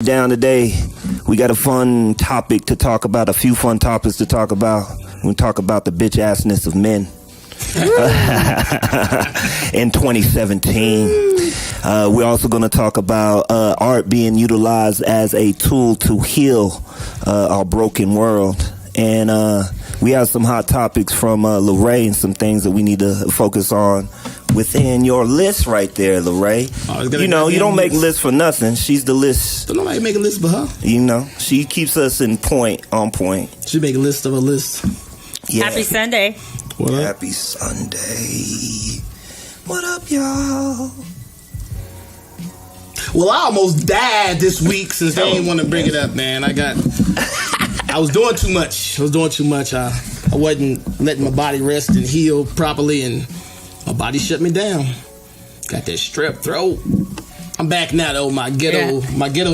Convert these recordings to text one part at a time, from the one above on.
Down today, we got a fun topic to talk about, a few fun topics to talk about. We'll talk about the bitch assness of men in 2017. We're also going to talk about art being utilized as a tool to heal our broken world. And we have some hot topics from LaRae and some things that we need to focus on within your list right there, LaRae. You know, you don't make lists for nothing. She's the list. Don't nobody make a list but her. You know, she keeps us on point. She make a list of a list. Yeah. Happy Sunday. What up? Happy Sunday. What up, y'all? Well, I almost died this week since they didn't want to bring it up, man. I was doing too much. I wasn't letting my body rest and heal properly, and my body shut me down. Got that strep throat. I'm back now, though. My ghetto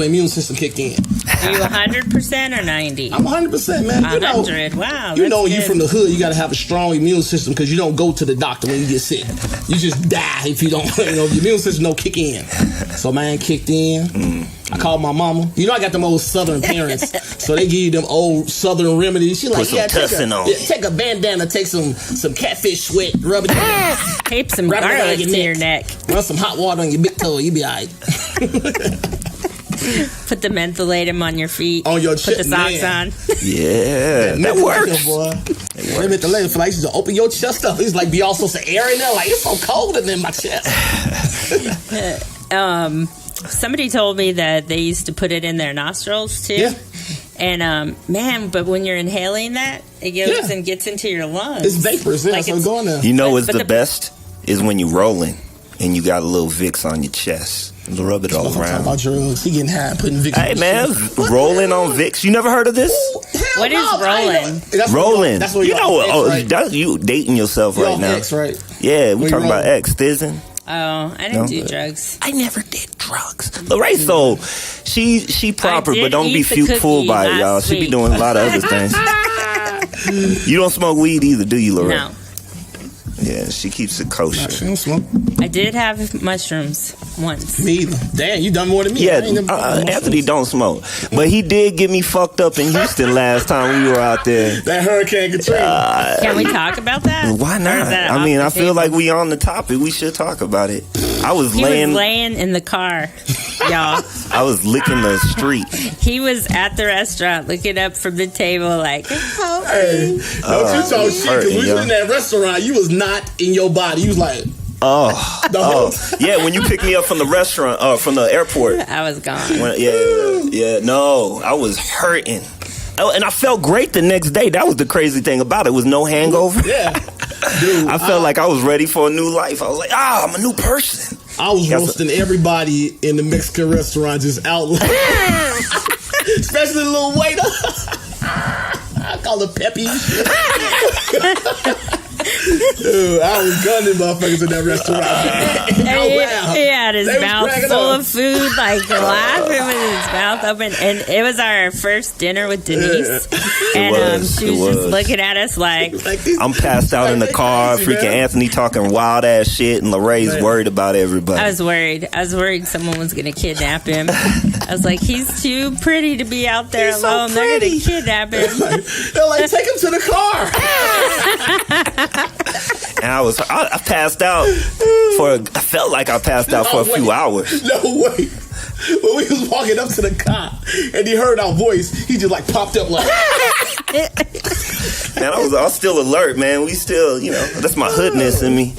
immune system kicked in. Are you 100% or 90? I'm 100%, man. 100. Wow. You know, you from the hood, you got to have a strong immune system because you don't go to the doctor when you get sick. You just die if you don't. You know, your immune system don't kick in. So mine kicked in. I called my mama. You know, I got them old Southern parents, so they give you them old Southern remedies. She like, take a bandana, take some catfish sweat, rub it in there. Tape some garlic to your neck. Run some hot water on your big toe, you be all right. Put the mentholatum on your feet. On your Put the socks on. Yeah, that works. That mentholatum feel like you just open your chest up. It's like be all sorts of air in there. Like, it's so cold in my chest. Somebody told me that they used to put it in their nostrils too. Yeah. And man, but when you're inhaling that, it goes and gets into your lungs. It's vapors, like so it's going there. You know what's the best is when you're rolling and you got a little Vicks on your chest. Rub it all around. Talking about drugs. He getting high, putting Vicks. Hey man, rolling on Vicks. You never heard of this? What is rolling? Rolling. That's what you know. Right? You dating yourself right now. X, right? Yeah, we talking about X, thizzing. Oh, I didn't do drugs. I never did drugs. LaRae, so she proper, but don't be fooled by it, y'all. She be doing a lot of other things. You don't smoke weed either, do you, LaRae? No. Yeah, she keeps it kosher. She don't smoke. I did have mushrooms once. Me either. Damn, you done more than me. Yeah, Anthony don't smoke. But he did get me fucked up in Houston last time we were out there. That Hurricane Katrina. Can we talk about that? Why not? I mean, I feel like we on the topic. We should talk about it. He was laying in the car, y'all. I was licking the street. He was at the restaurant looking up from the table like, help me. Hey, don't you talk shit, because we was in that restaurant, you was not in your body. You was like, yeah, when you picked me up from the restaurant, from the airport. I was gone. No, I was hurting. And I felt great the next day. That was the crazy thing about it. Was no hangover. Yeah. Dude, I felt like I was ready for a new life. I was like, I'm a new person. I was roasting everybody in the Mexican restaurant just out loud. Especially the little waiter. I call it Peppy. Dude, I was gunning motherfuckers in that restaurant. He had his mouth full of food, like laughing with his mouth open. And it was our first dinner with Denise. And she was just looking at us like I'm passed out in the car, freaking Anthony talking wild ass shit, and LaRae's worried about everybody. I was worried someone was going to kidnap him. I was like, he's too pretty to be out there alone. So they're going to kidnap him. They're like, take him to the car. And I passed out I felt like I passed out for a few hours. No way. When we was walking up to the car and he heard our voice, he just like popped up like. Man, I was still alert, man. We still, that's my hoodness in me.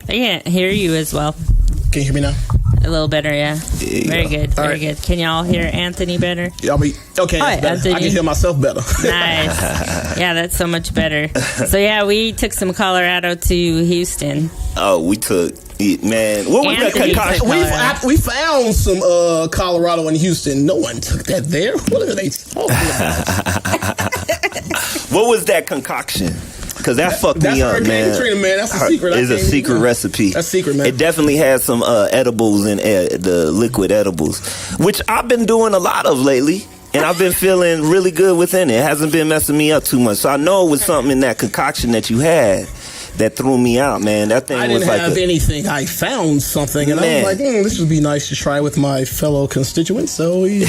I can't hear you as well. Can you hear me now? A little better, yeah. Very good. Very good. Can y'all hear Anthony better? Y'all be okay. Right, I can hear myself better. Nice. Yeah, that's so much better. So yeah, we took some Colorado to Houston. Oh, we took it, man. What was that concoction? We found some Colorado in Houston. No one took that there. What are they talking about? What was that concoction? Because that fucked me up, man. Katrina, man. That's a secret. It's a secret recipe. That's secret, man. It definitely has some edibles in the liquid edibles, which I've been doing a lot of lately. And I've been feeling really good within it. It hasn't been messing me up too much. So I know it was something in that concoction that you had that threw me out, man. That thing I was didn't like have anything. I found something, and I was like, this would be nice to try with my fellow constituents. So we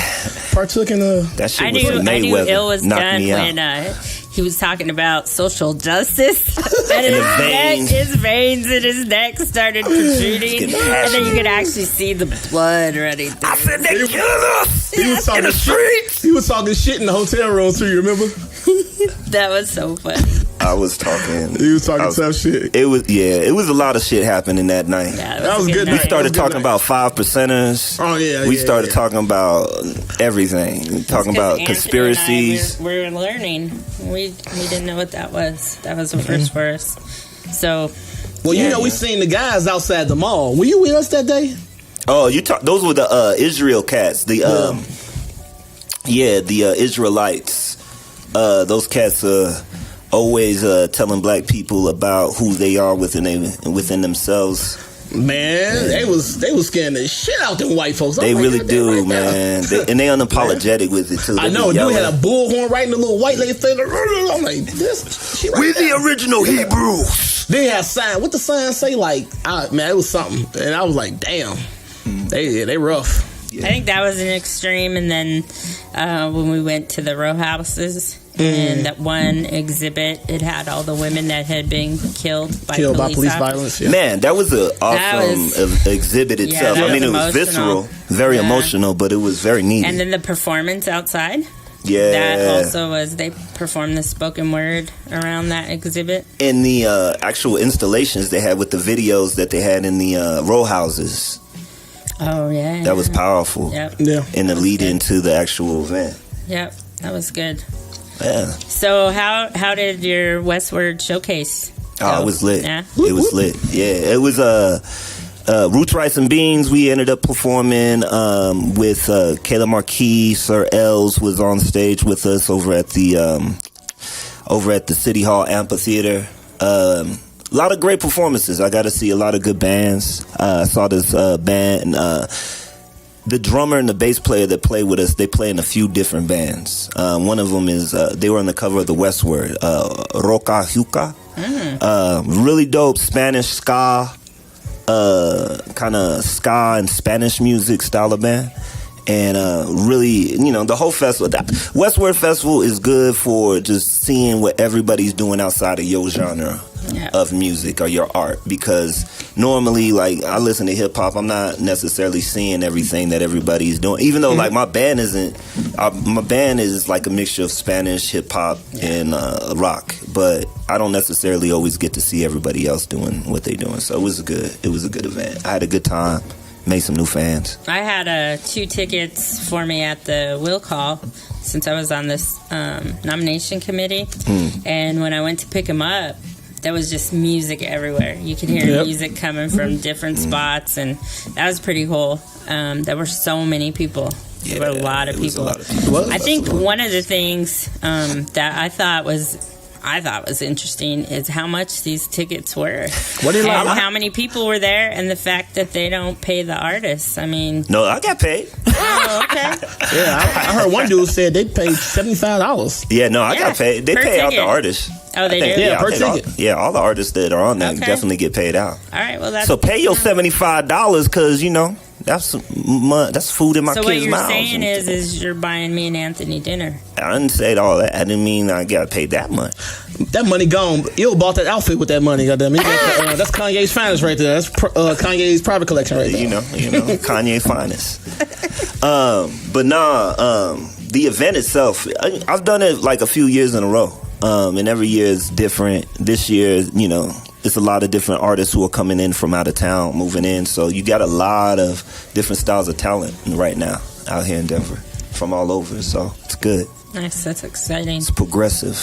partook in that shit. I knew ill was done when he was talking about social justice, and his veins in his neck started protruding, and then you could actually see the blood running through. I said, they killing us in the streets. He was talking shit in the hotel room too. You remember? That was so funny. I was talking. He was talking tough shit. It was a lot of shit happening that night. Yeah, that was good. We started talking about 5%ers. Oh yeah. We started talking about everything. Talking about conspiracies. We were learning. We didn't know what that was. That was the first for us. So. Well, we seen the guys outside the mall. Were you with us that day? Oh, those were the Israel cats. The Israelites. Those cats are always telling black people about who they are within themselves. Man, they was scaring the shit out them white folks. They really do, man. And they unapologetic with it too. I know. You had a bullhorn right in the little white lady face. I'm like, this shit right we're there. the original Hebrews. They had sign. What the sign say? Like, man, it was something, and I was like, damn, they rough. Yeah. I think that was an extreme, and then when we went to the row houses, and that one exhibit, it had all the women that had been killed by police violence. Yeah. Man, that was an awesome exhibit itself. I mean, it was visceral, very emotional, but it was very neat. And then the performance outside. Yeah. That also was, they performed the spoken word around that exhibit. And the actual installations they had with the videos that they had in the row houses. Oh, yeah. That was powerful. Yep. Yeah. In the lead into the actual event. Yep. That was good. Yeah. So how did your Westward showcase go? Oh, it was lit. Yeah? It was lit. Yeah. It was Roots, Rice, and Beans. We ended up performing with Kayla Marquis. Sir Els was on stage with us over at the City Hall Amphitheater. A lot of great performances. I got to see a lot of good bands. I saw this band. The drummer and the bass player that play with us, they play in a few different bands. One of them is, they were on the cover of the Westward, Roca Huca. Really dope Spanish ska, kind of ska and Spanish music style of band. And really, the whole festival, Westward Festival is good for just seeing what everybody's doing outside of your genre of music or your art. Because normally, like, I listen to hip hop, I'm not necessarily seeing everything that everybody's doing. Even though, like, my band is like a mixture of Spanish, hip hop, and rock. But I don't necessarily always get to see everybody else doing what they're doing. So it was a good event. I had a good time. Made some new fans. I had 2 tickets for me at the will call since I was on this nomination committee. And when I went to pick them up, there was just music everywhere. You could hear music coming from different spots, and that was pretty cool. There were so many people. There were a lot of people. I think one of the things that I thought was interesting is how much these tickets were. What did how many people were there, and the fact that they don't pay the artists. I mean, no, I got paid. Oh, okay. Yeah, I heard one dude said they paid $75. Yeah, no, I got paid. They pay out the artists. Oh, they do? Yeah, per ticket. All the artists that are on there definitely get paid out. All right, well, that's... So pay your $75 because, that's food in my kids' mouths. So what you're saying is you're buying me and Anthony dinner. I didn't say all that. I didn't mean I got paid that much. That money gone. Ill bought that outfit with that money. Goddamn, that's Kanye's finest right there. That's Kanye's private collection right there. Kanye finest. But the event itself, I've done it like a few years in a row. And every year is different. This year, it's a lot of different artists who are coming in from out of town, moving in. So you got a lot of different styles of talent right now out here in Denver from all over. So it's good. Nice. That's exciting. It's progressive.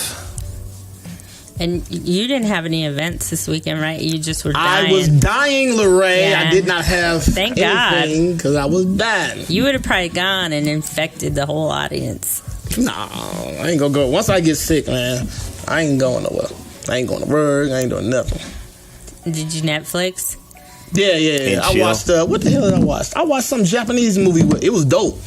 And you didn't have any events this weekend, right? You just were dying. I was dying, LaRae. Yeah. I did not have anything because I was dying. You would have probably gone and infected the whole audience. No, I ain't gonna go. Once I get sick, man, I ain't going nowhere. I ain't going to work. I ain't doing nothing. Did you Netflix? Yeah. I watched, what the hell did I watch? I watched some Japanese movie. It was dope.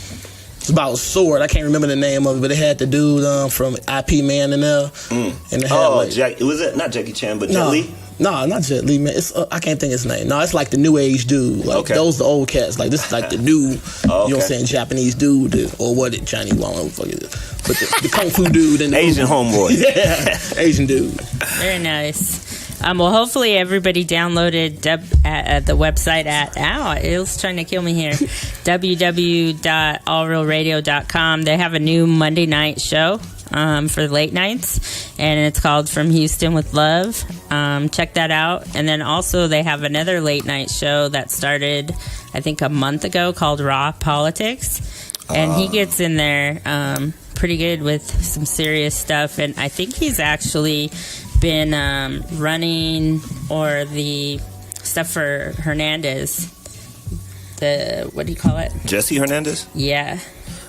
It's about a sword. I can't remember the name of it, but it had the dude from IP Man in there. And it had was it not Jackie Chan, but Jet Li? No, not Jet Li, man. It's I can't think of his name. No, it's like the new age dude. Like those the old cats. Like this is like the new, you know what I'm saying, Japanese dude, or what it Chinese? Well, I don't know what the fuck it is. But the kung fu dude and the Asian homeboy. Yeah, Asian dude. Very nice. Well, hopefully everybody downloaded at the website at it was trying to kill me here. www.allrealradio.com. They have a new Monday night show for late nights, and it's called From Houston with Love. Check that out. And then also they have another late night show that started, I think, a month ago called Raw Politics, and he gets in there pretty good with some serious stuff. And I think he's actually been running or the stuff for Hernandez. What do you call it? Jesse Hernandez? Yeah.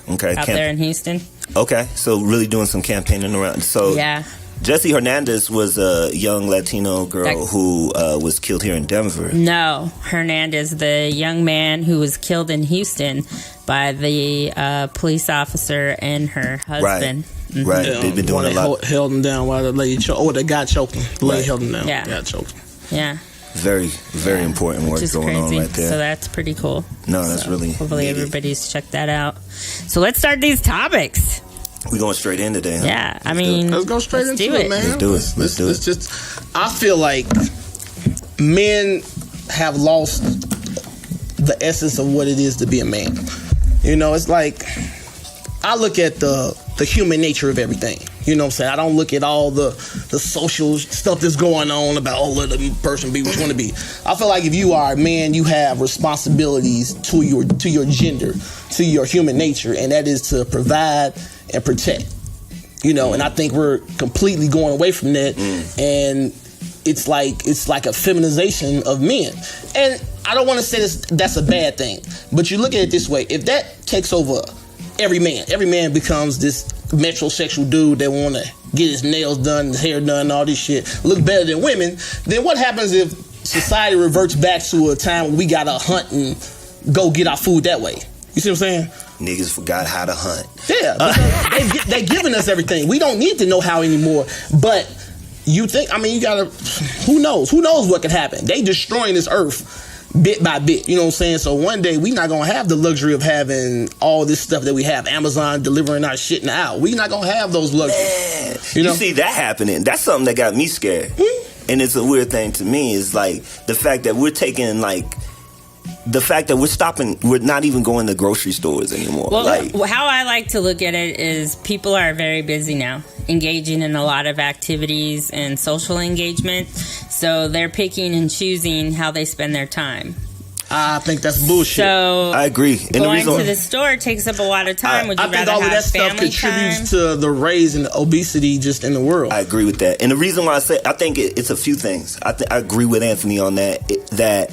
Okay. Out there in Houston. Okay, so really doing some campaigning around. So yeah. Jesse Hernandez was a young Latino girl who was killed here in Denver. No, Hernandez, the young man who was killed in Houston by the police officer and her husband. Right, right. Yeah, They've been doing a lot. Held him down while the lady the guy choked him. The lady held him down. Yeah. The guy choked him. Yeah. Very, very important work going on right there. So that's pretty cool. No, that's really hopefully needed. Everybody's checked that out. So let's start these topics. We're going straight in today, huh? Yeah, I mean, let's go straight into it, man. Let's do it. Let's do it. It's just, I feel like men have lost the essence of what it is to be a man. You know, it's like I look at the human nature of everything. You know what I'm saying? I don't look at all the social stuff that's going on about, let the person be what you want to be. I feel like if you are a man, you have responsibilities to your gender, to your human nature, and that is to provide and protect. You know, and I think we're completely going away from that, and it's like a feminization of men. And I don't want to say that's a bad thing, but you look at it this way: if that takes over every man becomes this metrosexual dude that want to get his nails done, his hair done, all this shit, look better than women, then what happens if society reverts back to a time when we gotta hunt and go get our food that way? You see what I'm saying? Niggas forgot how to hunt. Yeah, because they giving us everything. We don't need to know how anymore. But you think, you gotta, who knows what could happen? They destroying this earth bit by bit, you know what I'm saying? So one day we not gonna have the luxury of having all this stuff that we have, Amazon delivering our shit now. We not gonna have those luxuries. Man, you see that happening. That's something that got me scared. And it's a weird thing to me is like the fact that we're taking the fact that we're not even going to grocery stores anymore. Well, how I like to look at it is people are very busy now, engaging in a lot of activities and social engagement. So they're picking and choosing how they spend their time. I think that's bullshit. So I agree. And going to the store takes up a lot of time. Would you rather think all of that stuff contributes to the raise in obesity just in the world. I agree with that. And the reason why I think it's a few things. I agree with Anthony on that. That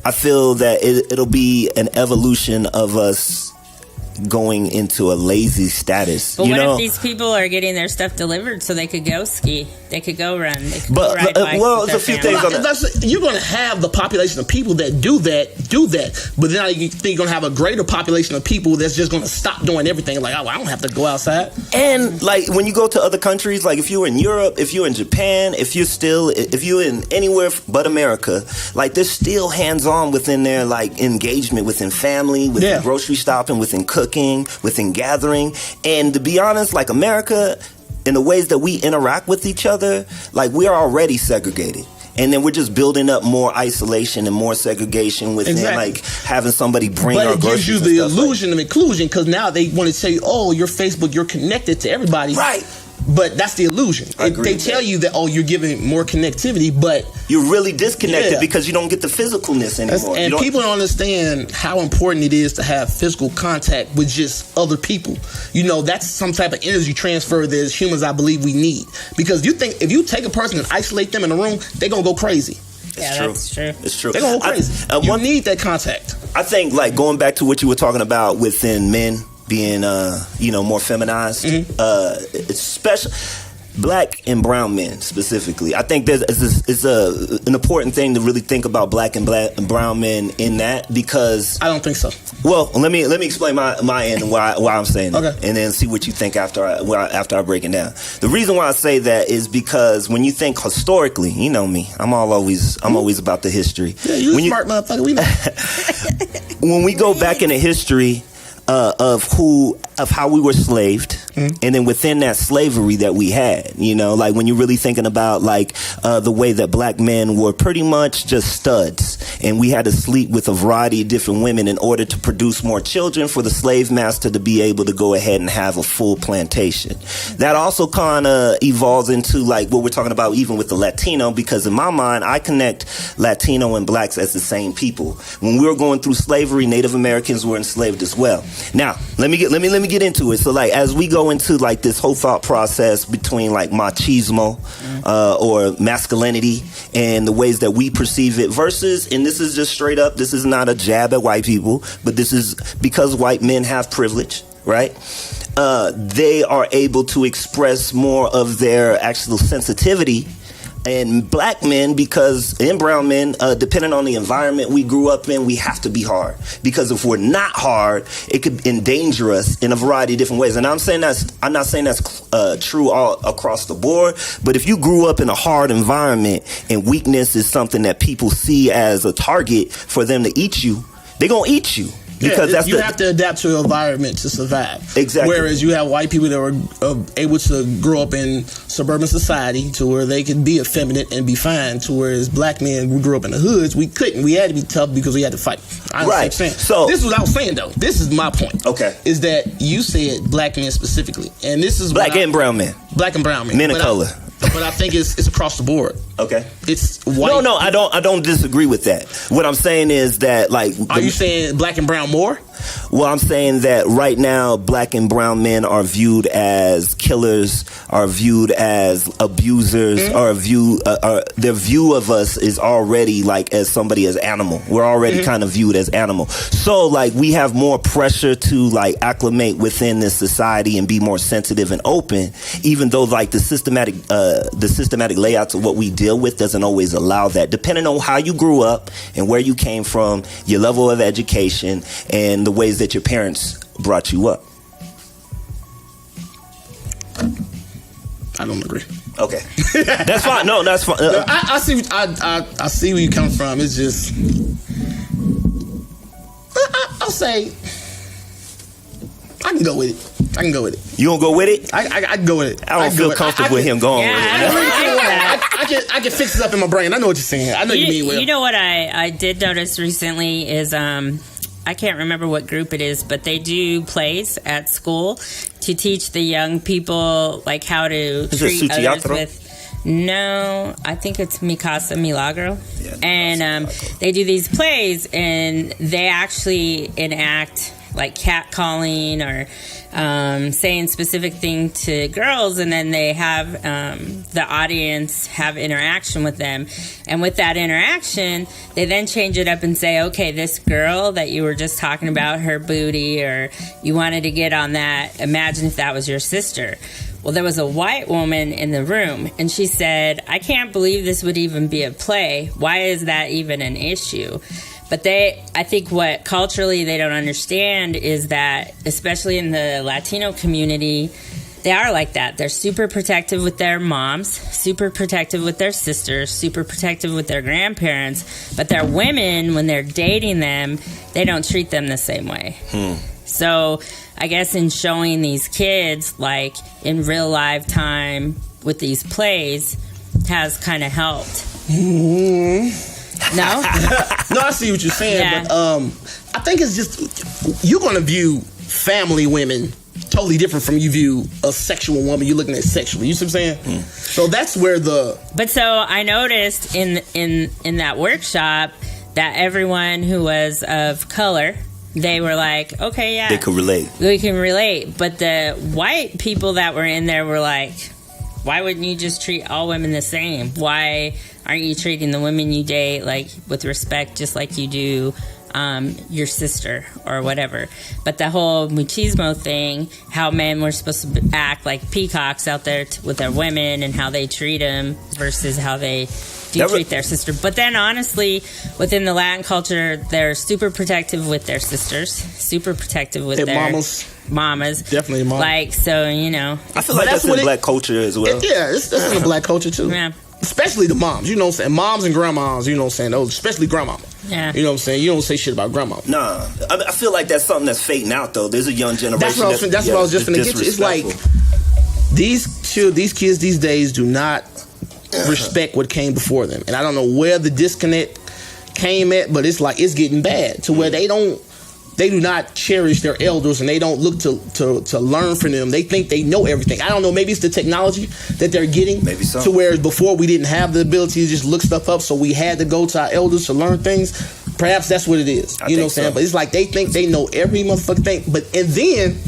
I feel that it'll be an evolution of us going into a lazy status. But what if these people are getting their stuff delivered so they could go ski, they could go run, they could go ride bikes? Well, there's a few things on that. You're going to have the population of people that do that, but then you think you're going to have a greater population of people that's just going to stop doing everything. Like, I don't have to go outside. And like when you go to other countries, like if you're in Europe, if you're in Japan, if you're in anywhere but America, like there's still hands-on within their like engagement within family, within grocery shopping, within cooking, within gathering. And to be honest, like America, in the ways that we interact with each other, like we are already segregated. And then we're just building up more isolation and more segregation within like having somebody bring our groceries. But it gives you the illusion of inclusion because now they want to tell you, your Facebook, you're connected to everybody. Right. But that's the illusion. They tell you that, you're giving more connectivity, but you're really disconnected because you don't get the physicalness anymore. And people don't understand how important it is to have physical contact with just other people. That's some type of energy transfer that as humans I believe we need. Because you think if you take a person and isolate them in a room, they're going to go crazy. That's true. It's true. They're going to go crazy. You need that contact. I think like going back to what you were talking about within men being more feminized, it's special. black and brown men specifically. I think it's an important thing to really think about black and brown men in that, because I don't think so. Well, let me explain my end and why I'm saying it, Okay. and then see what you think after I break it down. The reason why I say that is because when you think historically, you know me, I'm always about the history. Yeah, you smart motherfucker. We know. When we go back into history of how we were slaved, and then within that slavery that we had, you know, like when you're really thinking about like the way that black men were pretty much just studs, and we had to sleep with a variety of different women in order to produce more children for the slave master to be able to go ahead and have a full plantation. That also kind of evolves into like what we're talking about even with the Latino, because in my mind I connect Latino and blacks as the same people. When we were going through slavery, Native Americans were enslaved as well. Now, let me get into it. So, like, as we go into like this whole thought process between like machismo or masculinity and the ways that we perceive it versus, and this is just straight up, this is not a jab at white people, but this is because white men have privilege, right? They are able to express more of their actual sensitivity. And black men, because and brown men, depending on the environment we grew up in, we have to be hard. Because if we're not hard, it could endanger us in a variety of different ways. And I'm not saying that's true all across the board. But if you grew up in a hard environment and weakness is something that people see as a target for them to eat you, they're gonna eat you. Because you have to adapt to your environment to survive. Exactly. Whereas you have white people that were able to grow up in suburban society to where they could be effeminate and be fine. To whereas black men, we grew up in the hoods, we couldn't. We had to be tough because we had to fight. Right. So this is what I was saying though. This is my point. Okay. Is that you said black men specifically, and this is black and brown men. Black and brown men. Men of color. But I think it's across the board. Okay. It's white. No, I don't disagree with that. What I'm saying is that like, are you saying black and brown more? Well, I'm saying that right now, black and brown men are viewed as killers, are viewed as abusers, their view of us is already like as somebody as animal. We're already kind of viewed as animal. So like we have more pressure to like acclimate within this society and be more sensitive and open, even though like the systematic layouts of what we deal with doesn't always allow that. Depending on how you grew up and where you came from, your level of education, and the ways that your parents brought you up. I don't agree. Okay, that's fine. No, that's fine. No, I see. I see where you come from. It's just, I'll say, I can go with it. You gonna go with it? I can go with it. I don't feel comfortable with him going with it. I can fix it up in my brain. I know what you're saying. I know you mean well. You know what I did notice recently is I can't remember what group it is, but they do plays at school to teach the young people like how to treat others with. No, I think it's Mi Casa Milagro. Yeah, and they do these plays and they actually enact like catcalling or saying specific thing to girls, and then they have the audience have interaction with them, and with that interaction they then change it up and say, okay, this girl that you were just talking about, her booty, or you wanted to get on that, imagine if that was your sister. Well, there was a white woman in the room, and she said, I can't believe this would even be a play. Why is that even an issue? But I think what culturally they don't understand is that, especially in the Latino community, they are like that. They're super protective with their moms, super protective with their sisters, super protective with their grandparents. But their women, when they're dating them, they don't treat them the same way. So I guess in showing these kids, like in real life time with these plays, has kind of helped. No? No, I see what you're saying, but I think it's just you're going to view family women totally different from you view a sexual woman. You're looking at sexually. You see what I'm saying? So that's where But so I noticed in that workshop that everyone who was of color, they were like, okay, yeah, they could relate. We can relate. But the white people that were in there were like, why wouldn't you just treat all women the same? Why aren't you treating the women you date like with respect, just like you do your sister or whatever. But the whole machismo thing, how men were supposed to act like peacocks out there with their women and how they treat them versus how they treat their sister. But then honestly, within the Latin culture, they're super protective with their sisters, super protective with their mamas. Definitely mamas. Like, so, you know. I feel like that's in black culture as well. That's in the black culture too. Yeah. Especially the moms, you know what I'm saying? Moms and grandmas, you know what I'm saying? Those, especially grandmama. Yeah. You know what I'm saying? You don't say shit about grandma. Nah. I feel like that's something that's fading out, though. There's a young generation. That's what I was just finna get to. It's like, these kids these days do not respect what came before them. And I don't know where the disconnect came at, but it's like, it's getting bad to where they do not cherish their elders and they don't look to learn from them. They think they know everything. I don't know. Maybe it's the technology that they're getting. Maybe so. To where before we didn't have the ability to just look stuff up, so we had to go to our elders to learn things. Perhaps that's what it is. You know what I'm saying? But it's like they think they know every motherfucking thing. And then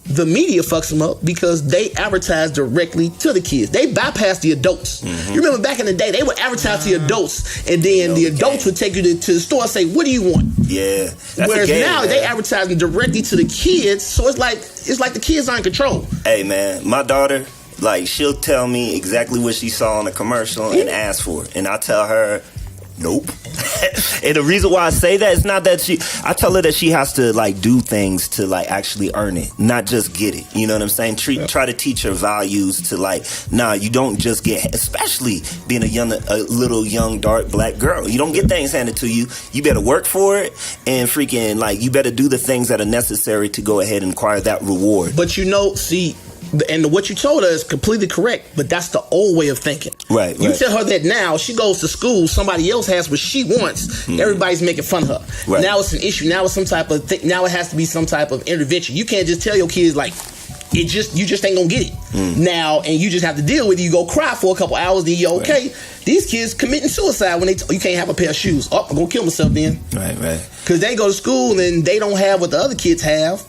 the media fucks them up because they advertise directly to the kids. They bypass the adults. Mm-hmm. You remember back in the day, they would advertise to the adults, and then the adults would take you to the store and say, "What do you want?" Yeah. Whereas now they advertising directly to the kids, so it's like the kids are in control. Hey man, my daughter, like, she'll tell me exactly what she saw in a commercial and ask for it, and I tell her, nope. And the reason why I say that is not that I tell her that she has to like do things to like actually earn it, not just get it. You know what I'm saying? Try to teach her values to like, nah, you don't just get, especially being a little young dark black girl. You don't get things handed to you. You better work for it and freaking like you better do the things that are necessary to go ahead and acquire that reward. But you know, see. And what you told her is completely correct, but that's the old way of thinking. Right. You tell her that now, she goes to school, somebody else has what she wants, everybody's making fun of her. Right. Now it's an issue. Now it's some type of thing. Now it has to be some type of intervention. You can't just tell your kids like, you just ain't gonna get it now, and you just have to deal with it. You go cry for a couple hours, then you're okay. Right. These kids committing suicide when you can't have a pair of shoes. Oh, I'm gonna kill myself then. Right. Because they go to school and they don't have what the other kids have.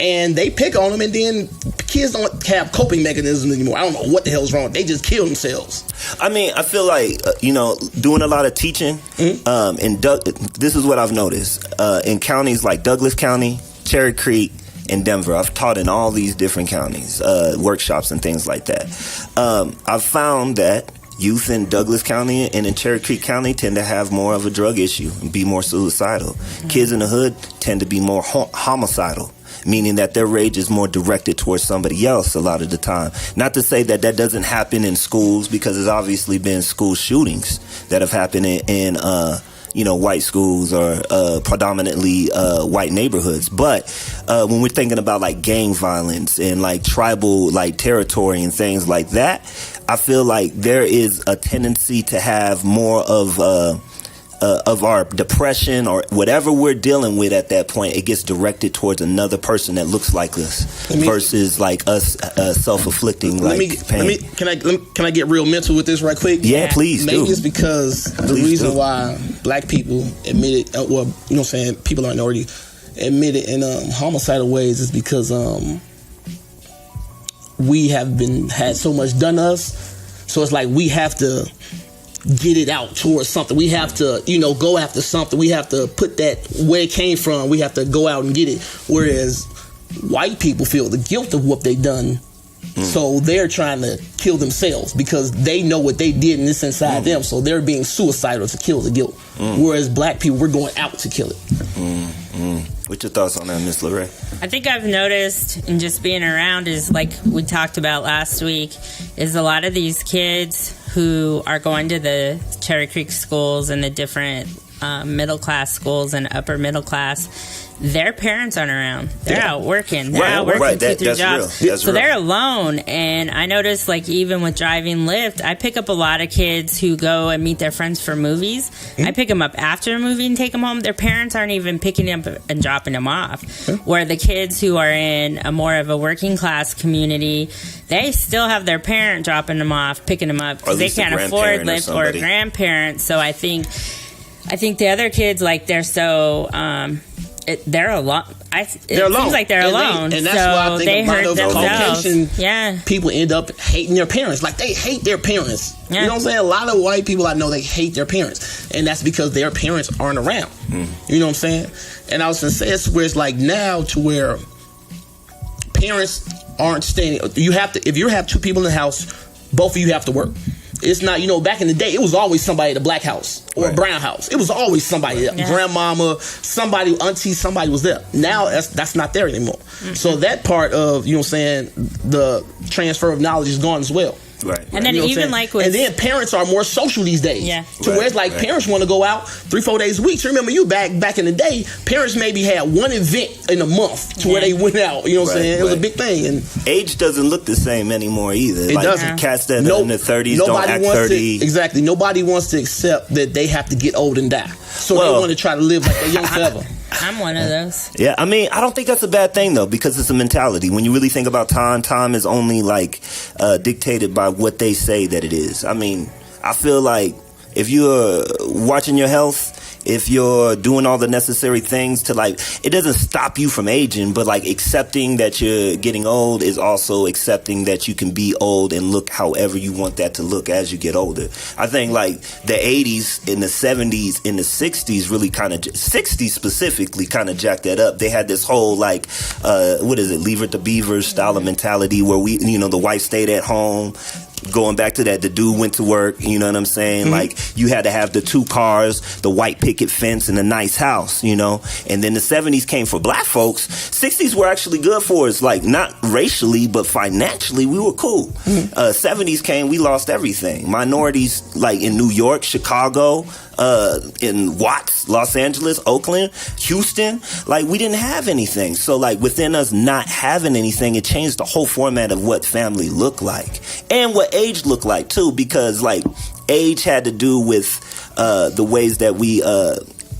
And they pick on them, and then kids don't have coping mechanisms anymore. I don't know what the hell's wrong. They just kill themselves. I mean, I feel like, doing a lot of teaching, this is what I've noticed. In counties like Douglas County, Cherry Creek, and Denver, I've taught in all these different counties, workshops and things like that. I've found that youth in Douglas County and in Cherry Creek County tend to have more of a drug issue and be more suicidal. Kids in the hood tend to be more homicidal, meaning that their rage is more directed towards somebody else a lot of the time. Not to say that doesn't happen in schools, because there's obviously been school shootings that have happened in white schools or predominantly white neighborhoods. But when we're thinking about like gang violence and like tribal like territory and things like that, I feel like there is a tendency to have more of our depression or whatever we're dealing with at that point. It gets directed towards another person that looks like us versus like us self-afflicting pain. Can I get real mental with this right quick? Yeah, please. Maybe it's because the reason why black people admit it, people aren't already admit it in homicidal ways is because we have had so much done to us, so it's like we have to get it out towards something. We have to, go after something. We have to put that where it came from. We have to go out and get it. Whereas white people feel the guilt of what they done. So they're trying to kill themselves because they know what they did and it's inside them. So they're being suicidal to kill the guilt. Whereas black people, we're going out to kill it. What's your thoughts on that, Miss LaRae? I think I've noticed in just being around is like we talked about last week, is a lot of these kids who are going to the Cherry Creek schools and the different middle class schools and upper middle class, their parents aren't around. They're out working. They're out working 2-3 jobs. So they're alone. And I noticed, like, even with driving Lyft, I pick up a lot of kids who go and meet their friends for movies. I pick them up after a movie and take them home. Their parents aren't even picking them up and dropping them off. Where the kids who are in a more of a working class community, they still have their parent dropping them off, picking them up because they can't afford Lyft or a grandparent. So I think the other kids, like, they're so they're alone. They're alone. Seems like they're alone. And that's why I think a lot of Caucasian people end up hating their parents. Like, they hate their parents. Yeah. You know what I'm saying? A lot of white people I know, they hate their parents. And that's because their parents aren't around. You know what I'm saying? And I was going to say, it's where it's like now to where parents aren't staying. You have to, if you have two people in the house, both of you have to work. It's not, you know, back in the day, it was always somebody at the black house or a brown house. It was always somebody there. Yeah. Grandmama, somebody, auntie, somebody was there. Now that's not there anymore. So that part of, you know what I'm saying, the transfer of knowledge is gone as well. Right. And then even like with... And then parents are more social these days. Yeah. To where it's like parents want to go out 3-4 days a week. So remember, you back in the day, parents maybe had one event in a month to where they went out. You know what I'm saying? It was a big thing. And age doesn't look the same anymore either. It doesn't. Cats that are in their 30s don't act 30. Exactly. Nobody wants to accept that they have to get old and die. So they want to try to live like they're young forever. I'm one of those. Yeah, I mean, I don't think that's a bad thing, though, because it's a mentality. When you really think about time is only, like, dictated by what they say that it is. I mean, I feel like if you're watching your health, if you're doing all the necessary things to, like, it doesn't stop you from aging, but, like, accepting that you're getting old is also accepting that you can be old and look however you want that to look as you get older. I think, like, the 80s and the 70s and the 60s really kind of, 60s specifically kind of jacked that up. They had this whole, like, what is it, Leave It to Beaver style of mentality where we, you know, the wife stayed at home. Going back to that, the dude went to work, you know what I'm saying? Like, you had to have the 2 cars, the white picket fence, and a nice house, you know? And then the 70s came for black folks. 60s were actually good for us, like, not racially, but financially, we were cool. 70s came, we lost everything. Minorities, like, in New York, Chicago, in Watts, Los Angeles, Oakland, Houston, like, we didn't have anything. So, like, within us not having anything, it changed the whole format of what family looked like and what age looked like too, because, like, age had to do with the ways that we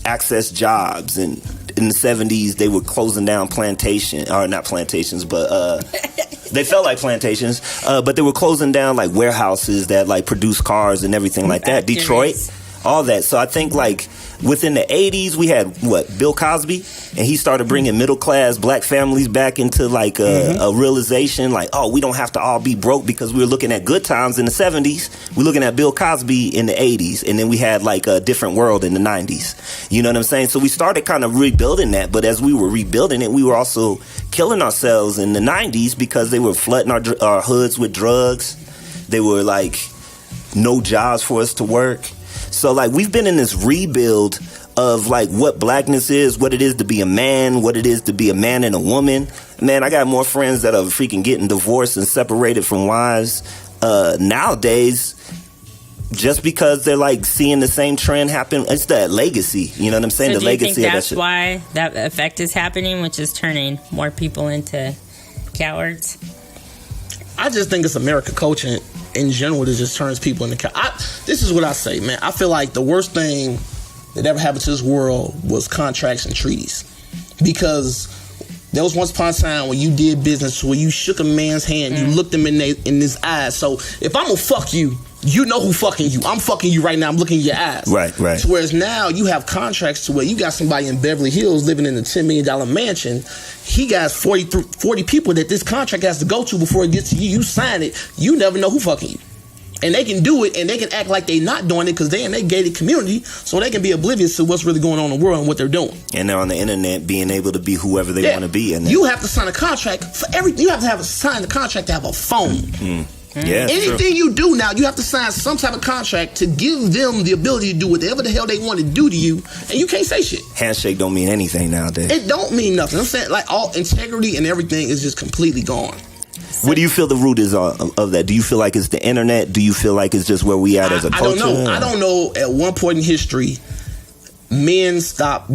access jobs. And in the 70s, they were closing down plantation, or not plantations, but they felt like plantations, but they were closing down, like, warehouses that, like, produce cars and everything like that. Detroit, all that. So I think, like, within the 80s, we had, Bill Cosby, and he started bringing middle-class black families back into, like, a realization, like, oh, we don't have to all be broke, because we were looking at good times in the 70s. We're looking at Bill Cosby in the 80s, and then we had, like, a different world in the 90s. You know what I'm saying? So we started kind of rebuilding that, but as we were rebuilding it, we were also killing ourselves in the 90s because they were flooding our hoods with drugs. They were, like, no jobs for us to work. So, like, we've been in this rebuild of, like, what blackness is, what it is to be a man, what it is to be a man and a woman. Man, I got more friends that are freaking getting divorced and separated from wives nowadays just because they're, like, seeing the same trend happen. It's that legacy, you know what I'm saying? So the legacy of that. Do you think that's shit. why that effect is happening, which is turning more people into cowards? I just think it's America culture in general that just turns people into this is what I say, man. I feel like the worst thing that ever happened to this world was contracts and treaties, because there was once upon a time when you did business where you shook a man's hand, you looked him in his eyes. So if I'm gonna fuck you, you know who fucking you. I'm fucking you right now. I'm looking in your eyes. Right. So whereas now you have contracts to where you got somebody in Beverly Hills living in a $10 million mansion. He got 40 people that this contract has to go to before it gets to you. You sign it. You never know who fucking you. And they can do it, and they can act like they not doing it because they in their gated community, so they can be oblivious to what's really going on in the world and what they're doing. And they're on the internet being able to be whoever they want to be. And you have to sign a contract for everything. You have to sign a contract to have a phone. Yeah, anything you do now, you have to sign some type of contract to give them the ability to do whatever the hell they want to do to you, and you can't say shit. Handshake don't mean anything nowadays. It don't mean nothing. I'm saying, like, all integrity and everything is just completely gone. What do you feel the root is of that? Do you feel like it's the internet? Do you feel like it's just where we at as a culture? I don't know. At one point in history, men stopped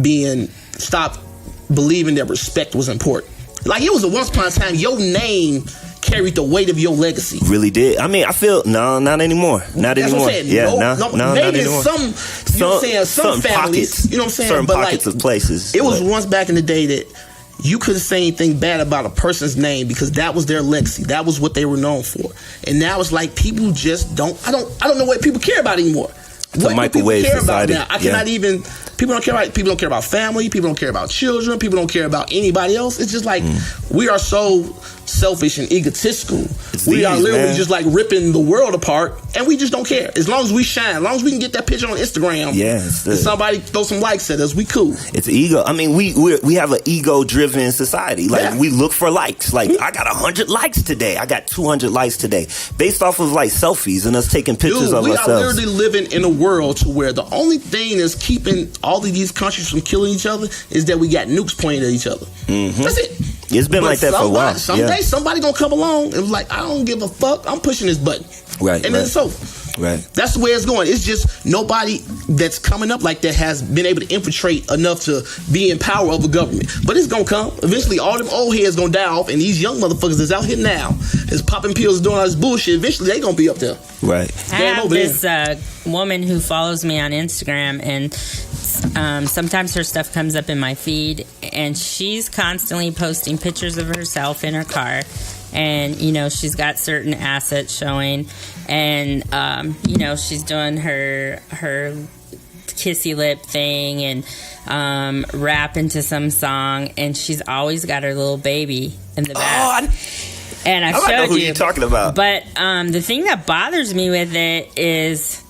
believing that respect was important. Like, it was a once upon a time, your name carried the weight of your legacy. Really did. I mean, I feel not anymore. Not That's anymore. What I'm saying. Yeah, no, maybe in some families, pockets, you know what I'm saying? Certain but pockets like, of places. It was once back in the day that you couldn't say anything bad about a person's name because that was their legacy. That was what they were known for. And now it's like people just don't. I don't know what people care about anymore. It's a microwave society. I cannot even People don't care about family. People don't care about children. People don't care about anybody else. It's just like we are so selfish and egotistical. We are literally just like ripping the world apart, and we just don't care. As long as we shine, as long as we can get that picture on Instagram, and somebody throw some likes at us, we cool. It's ego. I mean, we have an ego-driven society. Like we look for likes. Like I got 100 likes today. I got 200 likes today, based off of like selfies and us taking pictures of ourselves. We are literally living in a world to where the only thing that's keeping all of these countries from killing each other is that we got nukes pointed at each other. That's it. It's been like that for a while. Someday somebody gonna come along and be like, I don't give a fuck. I'm pushing this button. Right. And then it's over. Right. That's the way it's going. It's just nobody that's coming up like that has been able to infiltrate enough to be in power of the government. But it's gonna come. Eventually all them old heads gonna die off, and these young motherfuckers that's out here now is popping pills, doing all this bullshit. Eventually they gonna be up there. Right. I have this woman who follows me on Instagram, and sometimes her stuff comes up in my feed, and she's constantly posting pictures of herself in her car, and she's got certain assets showing, and she's doing her kissy lip thing and rapping to some song, and she's always got her little baby in the back. And I showed who you're talking about. But the thing that bothers me with it is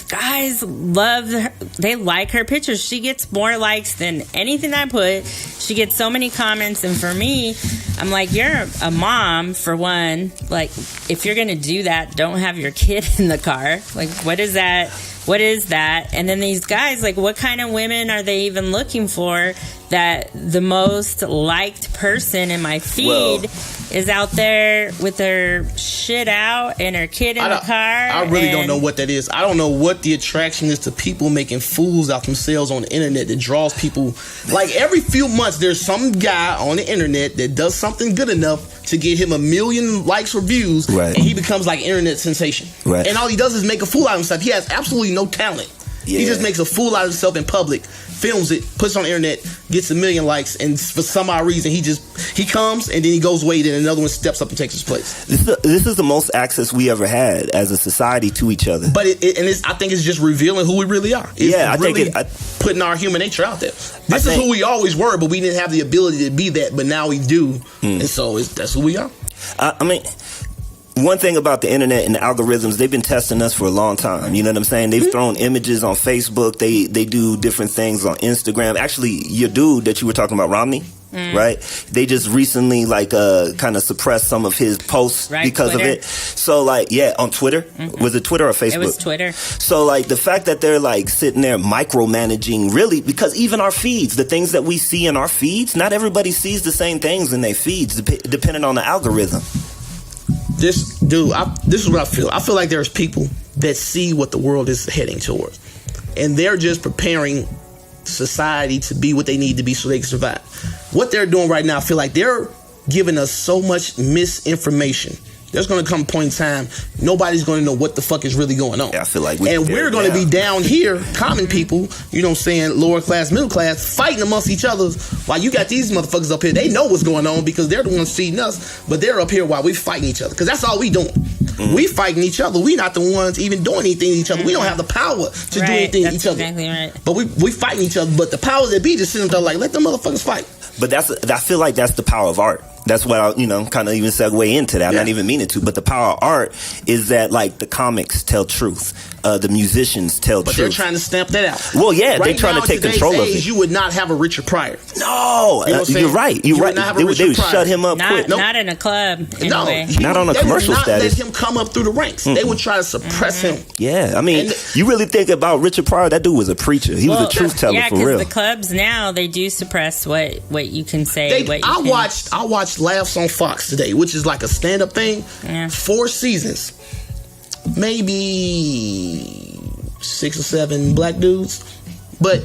guys love her. They like her pictures. She gets more likes than anything I put. She gets so many comments, and for me, I'm like, you're a mom, for one. Like, if you're gonna do that, don't have your kid in the car. Like, what is that? What is that? And then these guys, like, what kind of women are they even looking for? That the most liked person in my feed is out there with her shit out and her kid in the car. I really don't know what that is. I don't know what the attraction is to people making fools out themselves on the internet that draws people. Like, every few months, there's some guy on the internet that does something good enough to get him 1 million likes or views, and he becomes like internet sensation. Right. And all he does is make a fool out of himself. He has absolutely no talent. Yeah. He just makes a fool out of himself in public, films it, puts it on the internet, gets 1 million likes, and for some odd reason he comes and then he goes away, then another one steps up and takes his place. This is the most access we ever had as a society to each other. But I think it's just revealing who we really are. I think putting our human nature out there. This is who we always were, but we didn't have the ability to be that, but now we do, and so that's who we are. I mean, one thing about the internet and the algorithms, they've been testing us for a long time. You know what I'm saying? They've thrown images on Facebook. They do different things on Instagram. Actually, your dude that you were talking about, Romney, right? They just recently kind of suppressed some of his posts because Twitter. Of it. So on Twitter. Was it Twitter or Facebook? It was Twitter. So the fact that they're sitting there micromanaging, really, because even our feeds, the things that we see in our feeds, not everybody sees the same things in their feeds, depending on the algorithm. This is what I feel. I feel like there's people that see what the world is heading towards, and they're just preparing society to be what they need to be so they can survive. What they're doing right now, I feel like they're giving us so much misinformation. There's going to come a point in time, nobody's going to know what the fuck is really going on. Yeah, I feel like we're going to be down here, common people, lower class, middle class, fighting amongst each other, while you got these motherfuckers up here. They know what's going on because they're the ones feeding us, but they're up here while we fighting each other, because that's all we doing. We fighting each other. We not the ones even doing anything to each other. We don't have the power to do anything to each other. Exactly right. But we fighting each other. But the powers that be just sitting there like, let them motherfuckers fight. But I feel like that's the power of art. That's what I, kind of even segue into that. I'm not even meaning to, but the power of art is that the comics tell truth. The musicians tell truth. But they're trying to stamp that out. Well, yeah, they're trying to take control of it. You would not have a Richard Pryor. No, you're right. You're right. They would shut him up quick. Not in a club. Anyway. Not on a commercial status. They would not let him come up through the ranks. They would try to suppress him. Yeah, I mean, you really think about Richard Pryor? That dude was a preacher. He was a truth teller for real. Yeah, because the clubs now, they do suppress what you can say. I watched Laughs on Fox today, which is like a stand-up thing. Yeah. 4 seasons, maybe 6 or 7 black dudes, but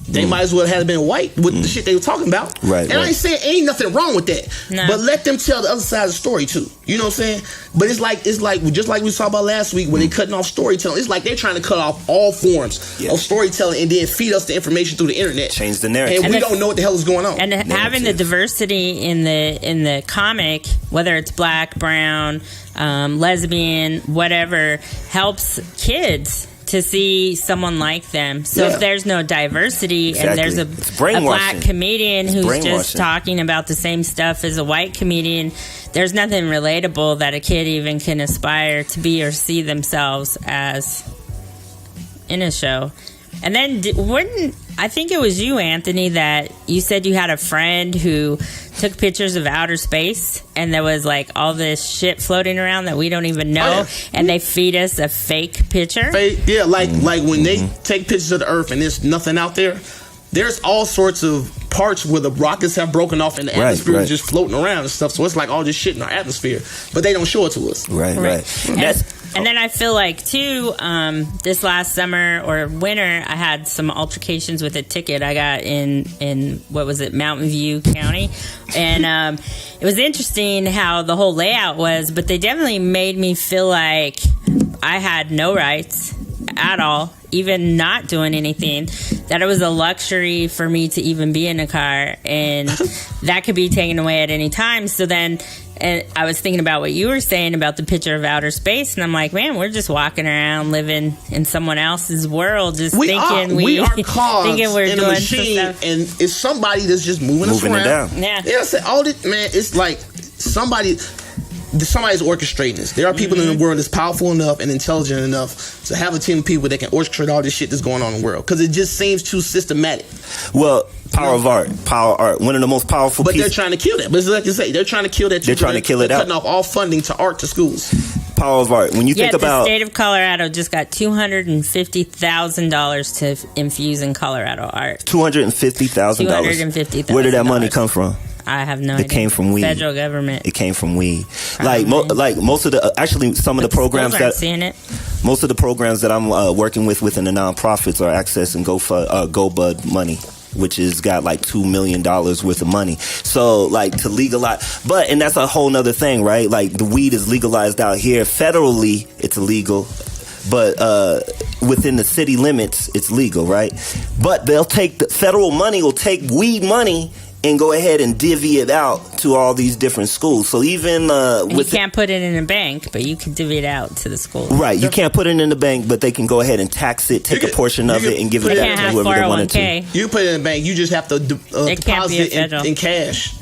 they might as well have been white with the shit they were talking about. Right. And I ain't saying ain't nothing wrong with that. No. But let them tell the other side of the story too. You know what I'm saying? But it's like just like we talked about last week when they cutting off storytelling. It's like they're trying to cut off all forms of storytelling and then feed us the information through the internet. Change the narrative. And we don't know what the hell is going on. And having the diversity in the comic, whether it's black, brown, lesbian, whatever, helps kids to see someone like them. So if there's no diversity and there's a black comedian who's just talking about the same stuff as a white comedian, there's nothing relatable that a kid even can aspire to be or see themselves as in a show. And then I think it was you, Anthony, that you said you had a friend who took pictures of outer space and there was like all this shit floating around that we don't even know, and they feed us a fake picture. Like when they take pictures of the Earth and there's nothing out there, there's all sorts of parts where the rockets have broken off and the atmosphere is just floating around and stuff. So it's like all this shit in our atmosphere, but they don't show it to us. Right. And then I feel like, too, this last summer or winter, I had some altercations with a ticket I got in what was it, Mountain View County. And it was interesting how the whole layout was, but they definitely made me feel like I had no rights at all, even not doing anything, that it was a luxury for me to even be in a car, and that could be taken away at any time. So then I was thinking about what you were saying about the picture of outer space, and I'm like, man, we're just walking around living in someone else's world, just we are cogs thinking we're in doing a machine, stuff. and it's somebody that's just moving us around. It down. Yeah. All this, man, it's like somebody's orchestrating this. There are people in the world that's powerful enough and intelligent enough to have a team of people that can orchestrate all this shit that's going on in the world, because it just seems too systematic. Well, power art, one of the most powerful But they're trying to kill that. But it's like you say, they're trying to kill that too. They're trying to kill it out. Cutting off all funding to art to schools. Power of art. When you think about the state of Colorado just got $250,000 to infuse in Colorado art. $250,000. Where did that money come from? I have no idea. It came from weed. Federal government. It came from weed. Most of the some of the programs most of the programs that I'm working within the nonprofits are accessing GoBud money, which has got like $2 million worth of money. So like to legalize, and that's a whole nother thing, right? Like the weed is legalized out here federally, it's illegal. But within the city limits, it's legal, right? But they'll take the federal money, will take weed money and go ahead and divvy it out to all these different schools. So even you can't put it in a bank, but you can divvy it out to the school. Right, you can't put it in the bank, but they can go ahead and tax it, take a portion of it, and give it back to whoever they wanted to. You put it in the bank, you just have to deposit it in cash.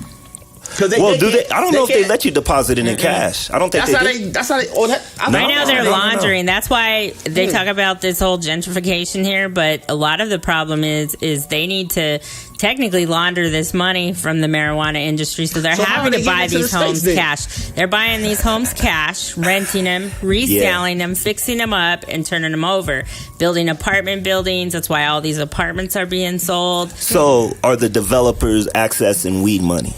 Do they? I don't know if they let you deposit it in cash. I don't think that's how they. Right now they're laundering. That's why they talk about this whole gentrification here. But a lot of the problem is they need to technically launder this money from the marijuana industry. So they're having to buy these homes cash. They're buying these homes cash, renting them, reselling them, fixing them up, and turning them over. Building apartment buildings. That's why all these apartments are being sold. So are the developers accessing weed money?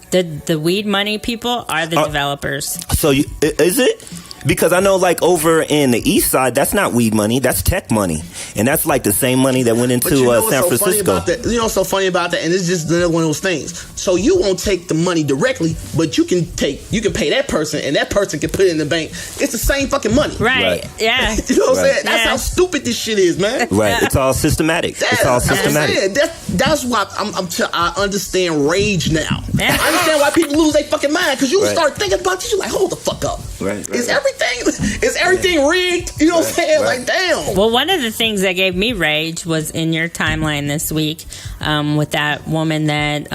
The weed money people are the developers. So is it? Because I know, like, over in the east side, that's not weed money, that's tech money. And that's like the same money that went into San Francisco. You know what's so funny about that? And it's just another one of those things. So you won't take the money directly, but you can pay that person, and that person can put it in the bank. It's the same fucking money. Right. Yeah. You know what I'm saying? That's how stupid this shit is, man. Right. It's all systematic. It's all systematic. That's why I understand rage now. I understand why people lose their fucking mind, because you start thinking about this, you're like, hold the fuck up. Right. Is everything rigged? You know what I'm saying? Like, damn. Well, one of the things that gave me rage was in your timeline this week with that woman that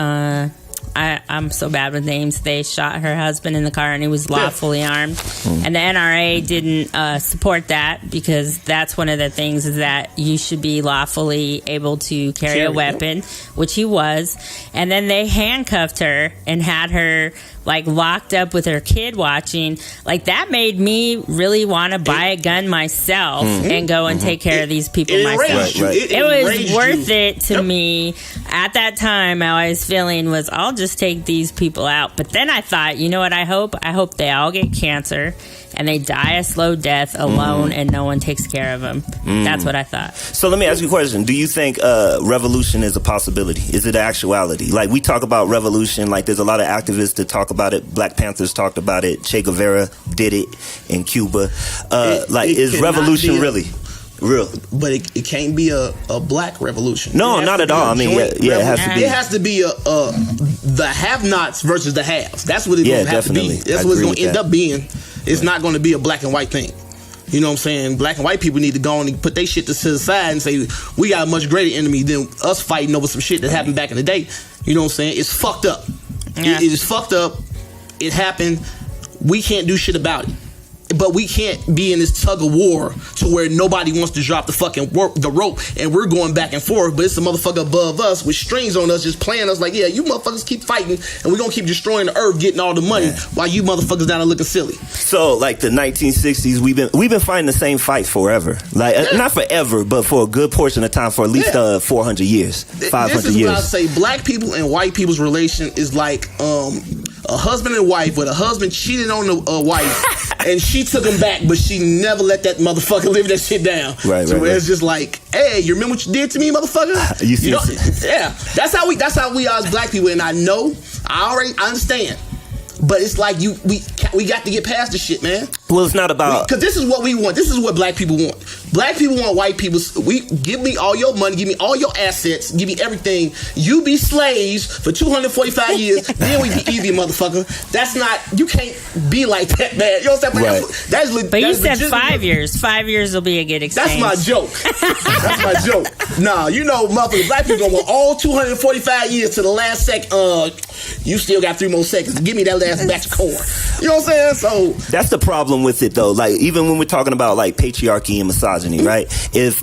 I'm so bad with names. They shot her husband in the car and he was lawfully armed. And the NRA didn't support that, because that's one of the things, is that you should be lawfully able to carry a weapon, which he was. And then they handcuffed her and had her like locked up with her kid watching. Like, that made me really want to buy a gun myself and go and take care of these people myself. It was worth it to me at that time. How I was feeling was, I'll just take these people out. But then I thought, you know what I hope they all get cancer and they die a slow death alone and no one takes care of them. That's what I thought. So let me ask you a question. Do you think revolution is a possibility? Is it an actuality? Like, we talk about revolution, like there's a lot of activists that talk about it. Black Panthers talked about it. Che Guevara did it in Cuba. Is revolution really real? But it can't be a black revolution. No, not at all. I mean, it has to be. It has to be the have-nots versus the haves. That's what it's going to have to be. That's what it's going to end up being. It's not going to be a black and white thing. You know what I'm saying? Black and white people need to go on and put their shit to the side and say, we got a much greater enemy than us fighting over some shit that happened back in the day. You know what I'm saying? It's fucked up. Yeah. It is fucked up. It happened. We can't do shit about it. But we can't be in this tug of war to where nobody wants to drop the fucking the rope and we're going back and forth, but it's a motherfucker above us with strings on us just playing us like, yeah, you motherfuckers keep fighting and we're gonna keep destroying the earth, getting all the money while you motherfuckers down there looking silly. So like the 1960s, we've been fighting the same fight forever. Like not forever, but for a good portion of time, for at least 400 years, 500 this is years. What I say, black people and white people's relation is like a husband and wife, where the husband cheated on the wife and she took him back, but she never let that motherfucker live that shit down. Right, so right, it's just like, hey, you remember what you did to me, motherfucker? You know, yeah, that's how we are as black people, and I understand. But it's like we got to get past the shit, man. Well, it's not about, because this is what we want. This is what black people want. Black people want white people. Give me all your money, give me all your assets, give me everything. You be slaves for 245 years, then we be easy, motherfucker. That's not. You can't be like that, man. You know what I'm saying? Right. But you said 5 years. 5 years will be a good exchange. That's my joke. That's my joke. Nah, you know, motherfucker, black people gonna want all 245 years to the last second. You still got 3 more seconds. Give me that last batch of corn. You know what I'm saying? So that's the problem with it, though. Like, even when we're talking about like patriarchy and misogyny, right? If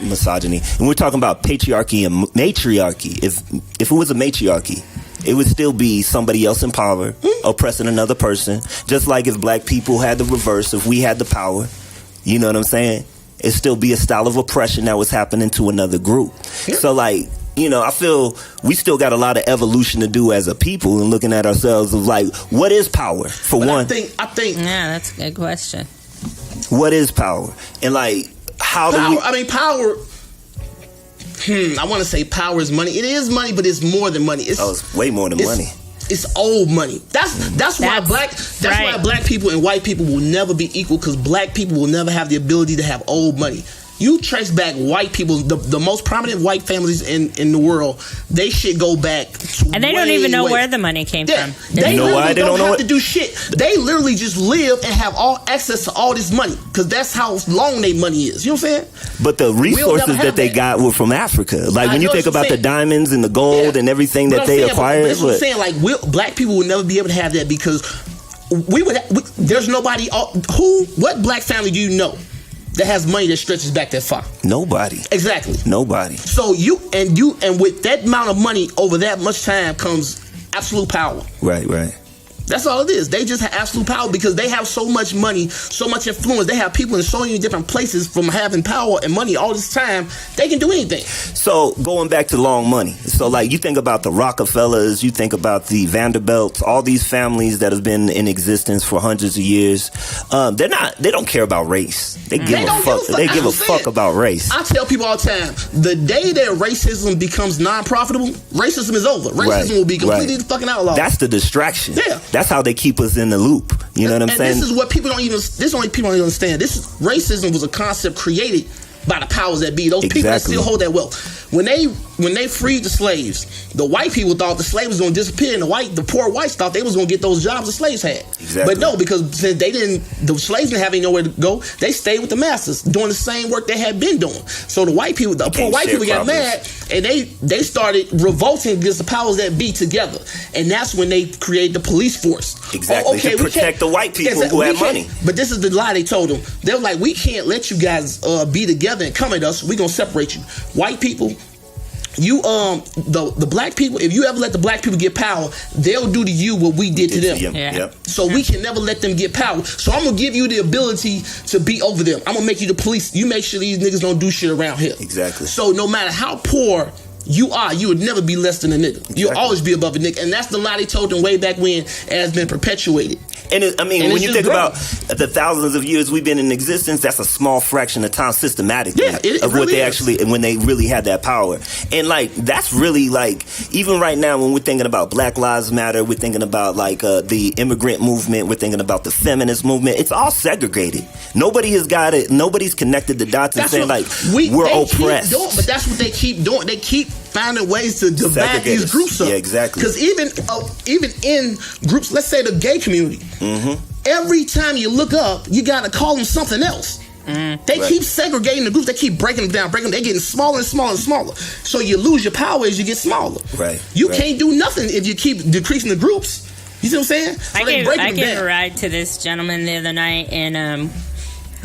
misogyny, and we're talking about patriarchy and matriarchy, if it was a matriarchy, it would still be somebody else in power oppressing another person. Just like if black people had the reverse, if we had the power, you know what I'm saying? It'd still be a style of oppression that was happening to another group. Yeah. So like, you know, I feel we still got a lot of evolution to do as a people, and looking at ourselves of like, what is power? For one, I think yeah, that's a good question. What is power? And like, how do we? I mean, power. I want to say power is money. It is money, but it's more than money. It's way more than money. It's old money. That's why black people and white people will never be equal, because black people will never have the ability to have old money. You trace back white people, the most prominent white families in the world, they should go back to and they don't even know where the money came from. They you know why they don't know have to do shit. They literally just live and have all access to all this money, because that's how long their money is. You know what I'm saying? But the resources that they got were from Africa. Like, when you think about the diamonds and the gold and everything that they acquired. But I'm saying, like, black people would never be able to have that, because there's nobody. What black family do you know that has money that stretches back that far? Nobody. Exactly. Nobody. So you with that amount of money over that much time comes absolute power. Right. That's all it is. They just have absolute power because they have so much money, so much influence. They have people in so many different places from having power and money all this time. They can do anything. So going back to long money. So like, you think about the Rockefellers, you think about the Vanderbilts, all these families that have been in existence for hundreds of years. They don't care about race. They give a fuck. They give a fuck about race. I tell people all the time, the day that racism becomes non-profitable, racism is over. Racism will be completely fucking outlawed. That's the distraction. Yeah. That's how they keep us in the loop. You know what I'm saying? This is what people don't even. This is only people don't even understand. Racism was a concept created by the powers that be. Those people that still hold that wealth. When they freed the slaves, the white people thought the slaves was going to disappear, and the poor whites thought they was going to get those jobs the slaves had. Exactly. But no, because since the slaves didn't have nowhere to go, they stayed with the masters doing the same work they had been doing. So the poor white people got mad, and they started revolting against the powers that be together, and that's when they created the police force. Exactly. To protect the white people who have money. But this is the lie they told them. They were like, we can't let you guys be together and come at us. We're gonna separate you. White people, you the black people, if you ever let the black people get power, they'll do to you what we did to them. Yeah. So we can never let them get power. So I'm gonna give you the ability to be over them. I'm gonna make you the police. You make sure these niggas don't do shit around here. Exactly. So no matter how poor you are, you would never be less than a nigga. Exactly. You'll always be above a nigga. And that's the lie they told them way back when, and has been perpetuated. And when you think about the thousands of years we've been in existence, that's a small fraction of time systematically of what they actually, and when they really had that power. And like, that's really like, even right now when we're thinking about Black Lives Matter, we're thinking about like the immigrant movement, we're thinking about the feminist movement, it's all segregated. Nobody has got it, nobody's connected the dots and saying like, we're oppressed. But that's what they keep doing. They keep finding ways to divide these groups up. Yeah, exactly. Because even in groups, let's say the gay community, every time you look up, you got to call them something else. They keep segregating the groups. They keep breaking them down. They're getting smaller and smaller and smaller. So you lose your power as you get smaller. You can't do nothing if you keep decreasing the groups. You see what I'm saying? So I gave a ride to this gentleman the other night, and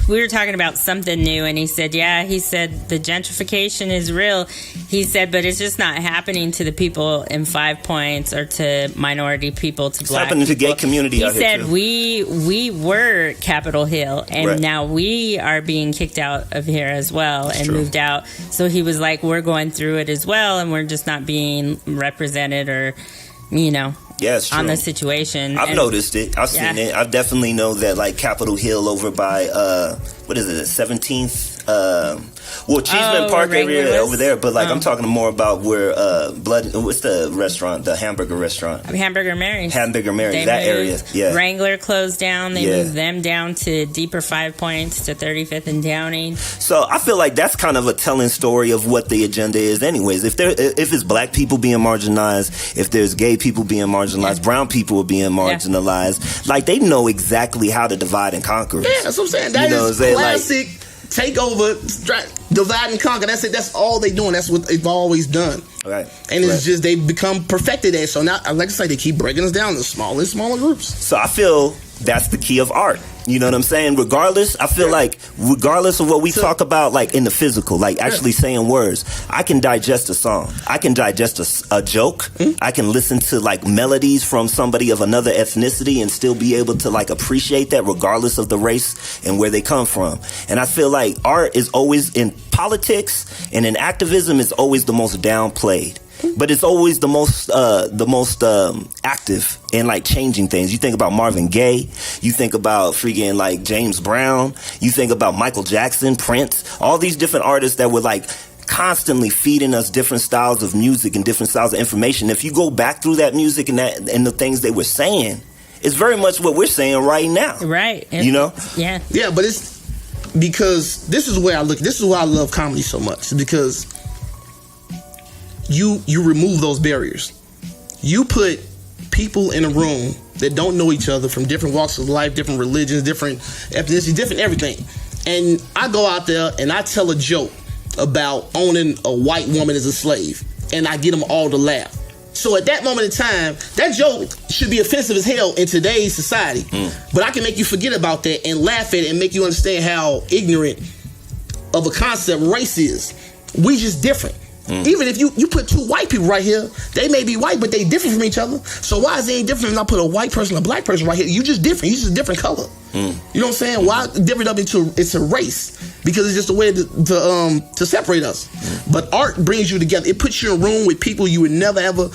we were talking about something new, and he said, the gentrification is real. He said, but it's just not happening to the people in 5 Points or to minority people, to black people. It's happening to gay community out here, too. He said, we were Capitol Hill, and now we are being kicked out of here as well and moved out. So he was like, we're going through it as well, and we're just not being represented or, on the situation. I've noticed it. I've seen it. I definitely know that, like, Capitol Hill over by, 17th? Cheeseman Park area over there. But, like, I'm talking more about where what's the restaurant? The hamburger restaurant. Hamburger Mary's. Hamburger Mary's, that area. Yeah. Wrangler closed down. They moved them down to deeper 5 Points to 35th and Downing. So I feel like that's kind of a telling story of what the agenda is anyways. If it's black people being marginalized, if there's gay people being marginalized, brown people are being marginalized, like, they know exactly how to divide and conquer. Yeah, that's what I'm saying. That is classic takeover, divide and conquer. That's it. That's all they doing. That's what they've always done. Right. And it's just they've become perfected at it. So now, like I say, they keep breaking us down in smaller and smaller groups. So I feel that's the key of art. You know what I'm saying? Regardless, I feel like regardless of what we talk about, like in the physical, like actually saying words, I can digest a song. I can digest a joke. I can listen to like melodies from somebody of another ethnicity and still be able to like appreciate that regardless of the race and where they come from. And I feel like art is always in politics and in activism is always the most downplayed. But it's always the most active in like changing things. You think about Marvin Gaye, you think about freaking like James Brown, you think about Michael Jackson, Prince, all these different artists that were like constantly feeding us different styles of music and different styles of information. If you go back through that music and the things they were saying, it's very much what we're saying right now. Right. You know? Yeah. Yeah, but it's because this is why I love comedy so much, because you remove those barriers. You put people in a room that don't know each other from different walks of life, different religions, different ethnicities, different everything. And I go out there and I tell a joke about owning a white woman as a slave, and I get them all to laugh. So at that moment in time, that joke should be offensive as hell in today's society. But I can make you forget about that and laugh at it and make you understand how ignorant of a concept race is. We just different. Even if you put two white people right here, they may be white, but they different from each other. So why is it any different if I put a white person and a black person right here? You just different. You just a different color. You know what I'm saying? Why different up into it's a race? Because it's just a way to separate us. But art brings you together. It puts you in a room with people you would never ever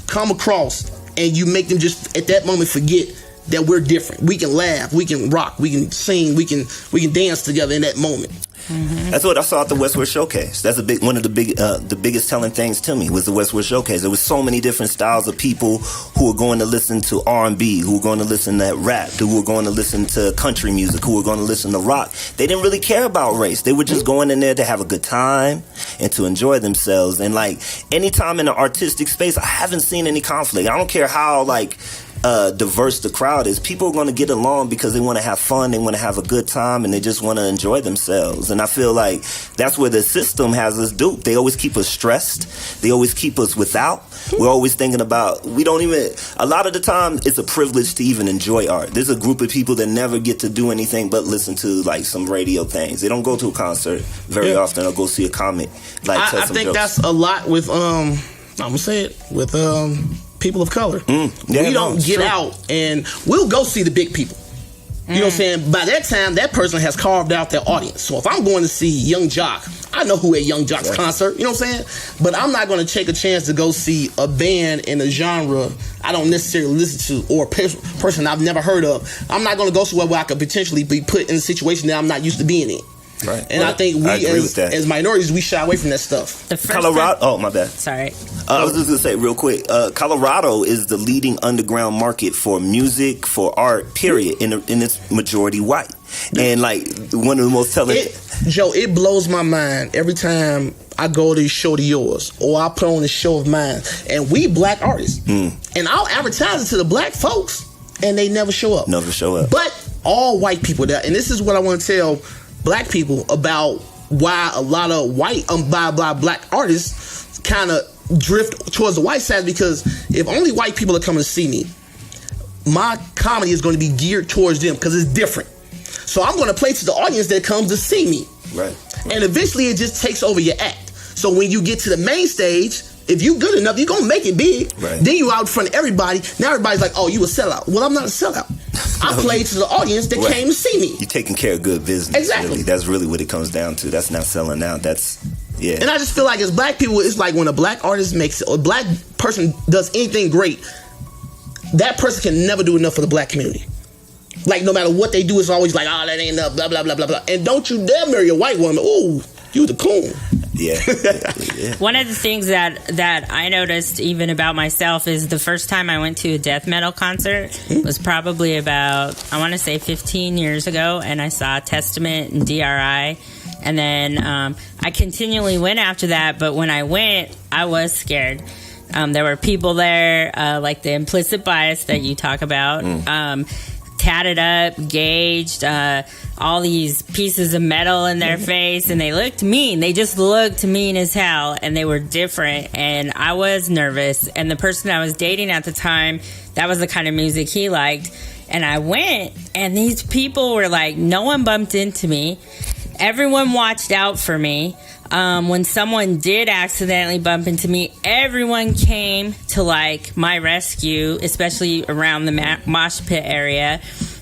come across, and you make them just at that moment forget that we're different. We can laugh, we can rock, we can sing, we can dance together in that moment. That's what I saw at the Westwood Showcase. That's one of the biggest telling things to me was the Westwood Showcase. There was so many different styles of people who were going to listen to R&B, who were going to listen to rap, who were going to listen to country music, who were going to listen to rock. They didn't really care about race. They were just going in there to have a good time and to enjoy themselves. And like anytime in an artistic space, I haven't seen any conflict. I don't care how like diverse the crowd is. People are going to get along because they want to have fun, they want to have a good time, and they just want to enjoy themselves. And I feel like that's where the system has us duped. They always keep us stressed. They always keep us without. We're always thinking about, a lot of the time it's a privilege to even enjoy art. There's a group of people that never get to do anything but listen to like some radio things. They don't go to a concert very often or go see a comic. Like I think jokes. That's a lot with I'm gonna say it with people of color. We don't get out and we'll go see the big people. You know what I'm saying? By that time, that person has carved out their audience. So if I'm going to see Young Jock, I know who at Young Jock's concert. You know what I'm saying? But I'm not going to take a chance to go see a band in a genre I don't necessarily listen to or a person I've never heard of. I'm not going to go somewhere where I could potentially be put in a situation that I'm not used to being in. Right. And I think we as minorities, we shy away from that stuff. Colorado, my bad. Sorry. I was just going to say real quick, Colorado is the leading underground market for music, for art, period, in its majority white. And like one of the most telling... Joe, it blows my mind every time I go to a show to yours, or I put on a show of mine, and we black artists, and I'll advertise it to the black folks, and they never show up. Never show up. But all white people there, and this is what I want to tell black people about why a lot of white, black artists kind of drift towards the white side, because if only white people are coming to see me, my comedy is going to be geared towards them because it's different. So I'm going to play to the audience that comes to see me. Right. And eventually it just takes over your act. So when you get to the main stage, if you good enough, you're going to make it big. Right. Then you out in front of everybody. Now everybody's like, oh, you a sellout. Well, I'm not a sellout. I played to the audience that came to see me. You're taking care of good business. Exactly. Really. That's really what it comes down to. That's not selling out. That's, yeah. And I just feel like as black people, it's like when a black artist makes it, or a black person does anything great, that person can never do enough for the black community. Like, no matter what they do, it's always like, oh, that ain't enough, blah, blah, blah, blah, blah. And don't you dare marry a white woman. Ooh, you the coon. Yeah. Yeah. One of the things that I noticed even about myself is the first time I went to a death metal concert was probably about, I want to say 15 years ago, and I saw Testament and DRI. And then I continually went after that, but when I went, I was scared. There were people there, like the implicit bias that you talk about, tatted up, gauged, all these pieces of metal in their face, and they looked mean. They just looked mean as hell, and they were different, and I was nervous. And the person I was dating at the time, that was the kind of music he liked. And I went, and these people were like, no one bumped into me. Everyone watched out for me. When someone did accidentally bump into me, everyone came to like my rescue, especially around the mosh pit area.